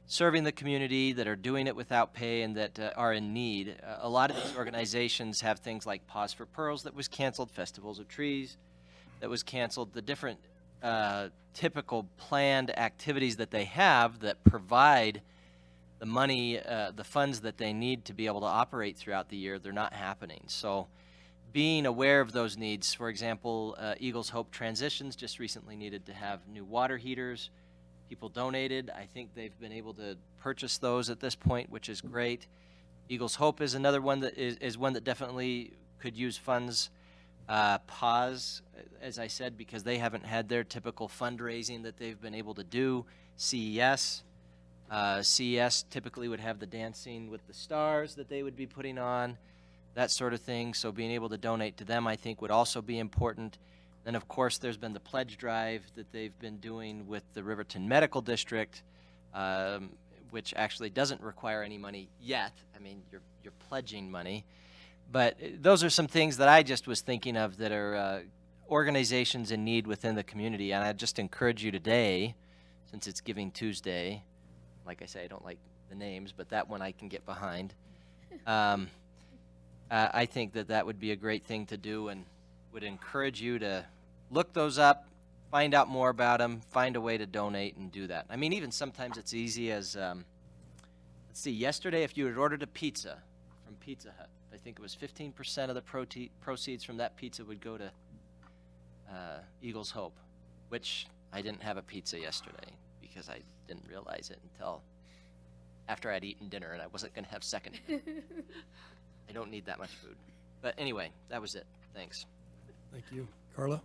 serving the community, that are doing it without pay, and that are in need. A lot of these organizations have things like Pause for Pearls that was canceled, Festivals of Trees that was canceled, the different typical planned activities that they have that provide the money, the funds that they need to be able to operate throughout the year, they're not happening. So being aware of those needs, for example, Eagles Hope Transitions just recently needed to have new water heaters. People donated. I think they've been able to purchase those at this point, which is great. Eagles Hope is another one that is one that definitely could use funds. Pause, as I said, because they haven't had their typical fundraising that they've been able to do. CES. CES typically would have the Dancing with the Stars that they would be putting on, that sort of thing. So being able to donate to them, I think, would also be important. Then, of course, there's been the pledge drive that they've been doing with the Riverton Medical District, which actually doesn't require any money yet. I mean, you're pledging money. But those are some things that I just was thinking of that are organizations in need within the community. And I just encourage you today, since it's Giving Tuesday, like I say, I don't like the names, but that one I can get behind. I think that would be a great thing to do, and would encourage you to look those up, find out more about them, find a way to donate and do that. I mean, even sometimes it's easy as, let's see, yesterday if you had ordered a pizza from Pizza Hut, I think it was 15% of the proceeds from that pizza would go to Eagles Hope, which I didn't have a pizza yesterday because I didn't realize it until after I'd eaten dinner and I wasn't going to have second. I don't need that much food. But anyway, that was it. Thanks. Thank you. Carla?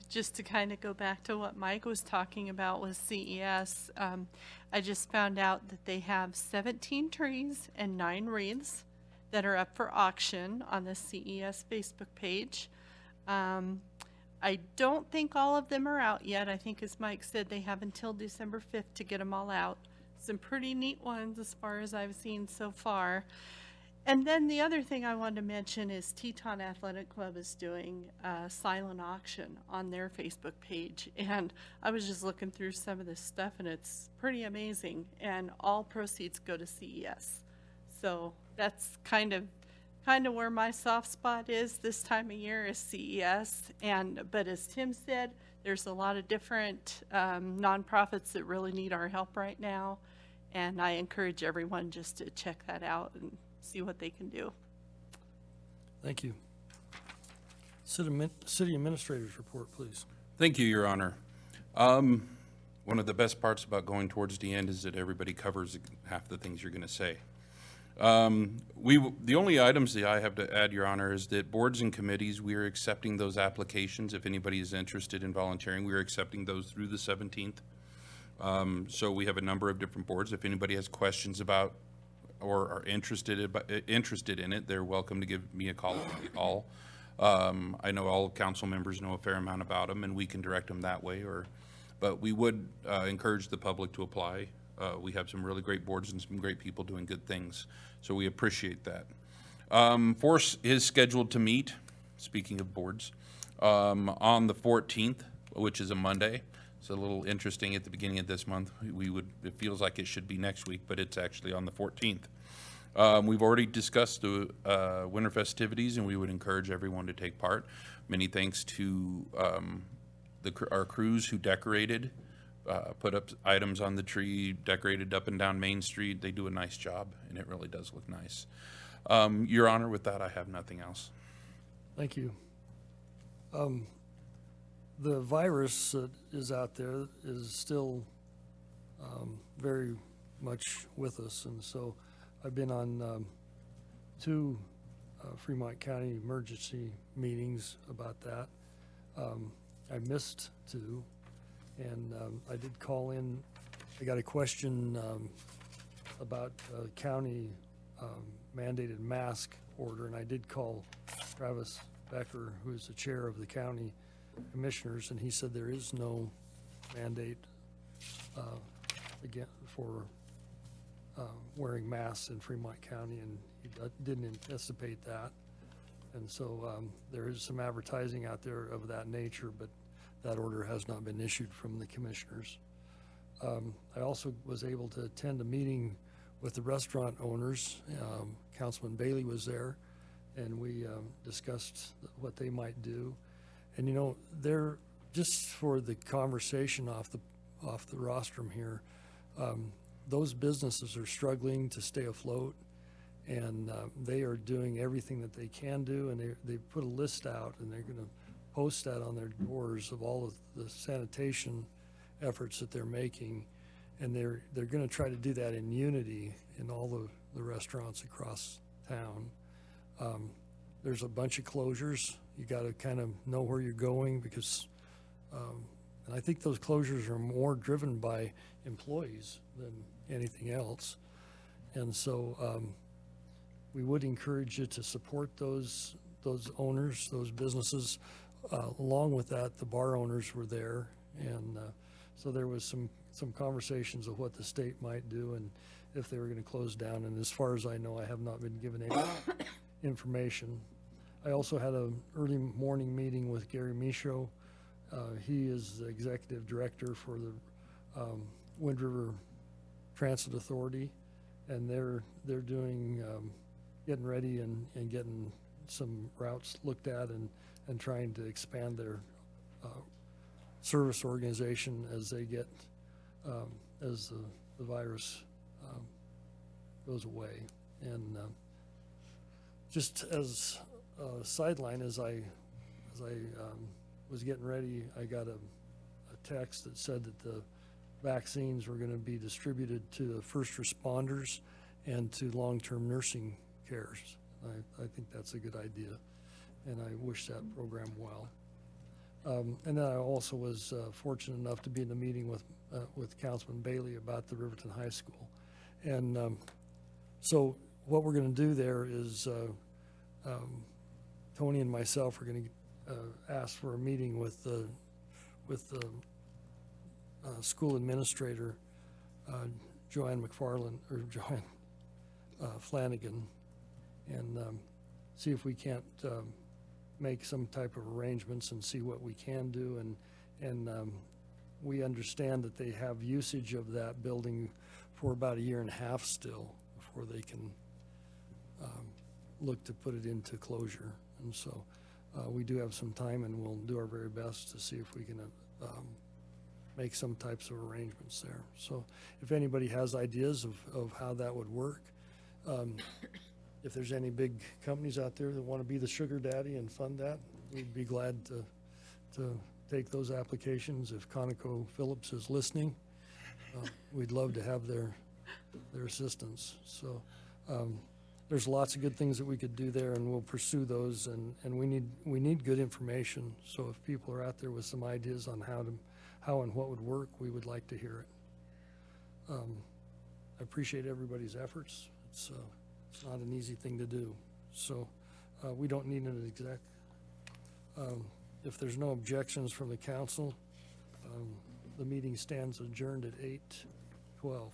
Just to kind of go back to what Mike was talking about with CES, I just found out that they have 17 trees and 9 wreaths that are up for auction on the CES Facebook page. I don't think all of them are out yet. I think, as Mike said, they have until December 5th to get them all out. Some pretty neat ones as far as I've seen so far. And then the other thing I wanted to mention is Teton Athletic Club is doing a silent auction on their Facebook page. And I was just looking through some of this stuff, and it's pretty amazing. And all proceeds go to CES. So that's kind of where my soft spot is this time of year is CES. But as Tim said, there's a lot of different nonprofits that really need our help right now. And I encourage everyone just to check that out and see what they can do. Thank you. City Administrator's report, please. Thank you, Your Honor. One of the best parts about going towards the end is that everybody covers half the things you're going to say. The only items that I have to add, Your Honor, is that boards and committees, we are accepting those applications. If anybody is interested in volunteering, we are accepting those through the 17th. So we have a number of different boards. If anybody has questions about or are interested in it, they're welcome to give me a call. I know all council members know a fair amount about them, and we can direct them that way. But we would encourage the public to apply. We have some really great boards and some great people doing good things, so we appreciate that. Force is scheduled to meet, speaking of boards, on the 14th, which is a Monday. It's a little interesting at the beginning of this month. It feels like it should be next week, but it's actually on the 14th. We've already discussed the winter festivities, and we would encourage everyone to take part. Many thanks to our crews who decorated, put up items on the tree, decorated up and down Main Street. They do a nice job, and it really does look nice. Your Honor, with that, I have nothing else. Thank you. The virus that is out there is still very much with us, and so I've been on 2 Fremont County emergency meetings about that. I missed 2, and I did call in. I got a question about county mandated mask order, and I did call Travis Becker, who is the chair of the county commissioners, and he said there is no mandate again for wearing masks in Fremont County, and he didn't anticipate that. And so there is some advertising out there of that nature, but that order has not been issued from the commissioners. I also was able to attend a meeting with the restaurant owners. Councilman Bailey was there, and we discussed what they might do. And you know, they're just for the conversation off the rostrum here. Those businesses are struggling to stay afloat, and they are doing everything that they can do. And they put a list out, and they're going to post that on their doors of all of the sanitation efforts that they're making. And they're going to try to do that in unity in all the restaurants across town. There's a bunch of closures. You got to kind of know where you're going, because, and I think those closures are more driven by employees than anything else. And so we would encourage you to support those owners, those businesses. Along with that, the bar owners were there, and so there was some conversations of what the state might do and if they were going to close down. And as far as I know, I have not been given any information. I also had an early morning meeting with Gary Michaud. He is the executive director for the Wind River Transit Authority, and they're doing getting ready and getting some routes looked at and trying to expand their service organization as they get as the virus goes away. And just as a sideline, as I was getting ready, I got a text that said that the vaccines were going to be distributed to the first responders and to long-term nursing cares. I think that's a good idea, and I wish that program well. And then I also was fortunate enough to be in a meeting with Councilman Bailey about the Riverton High School. And so what we're going to do there is Tony and myself are going to ask for a meeting with the school administrator, Joanne Flanagan, and see if we can't make some type of arrangements and see what we can do. And we understand that they have usage of that building for about 1.5 years still before they can look to put it into closure. And so we do have some time, and we'll do our very best to see if we can make some types of arrangements there. So if anybody has ideas of how that would work, if there's any big companies out there that want to be the sugar daddy and fund that, we'd be glad to take those applications. If ConocoPhillips is listening, we'd love to have their assistance. So there's lots of good things that we could do there, and we'll pursue those. And we need good information. So if people are out there with some ideas on how and what would work, we would like to hear it. I appreciate everybody's efforts. It's not an easy thing to do. So we don't need an exec. If there's no objections from the council, the meeting stands adjourned at 8:12.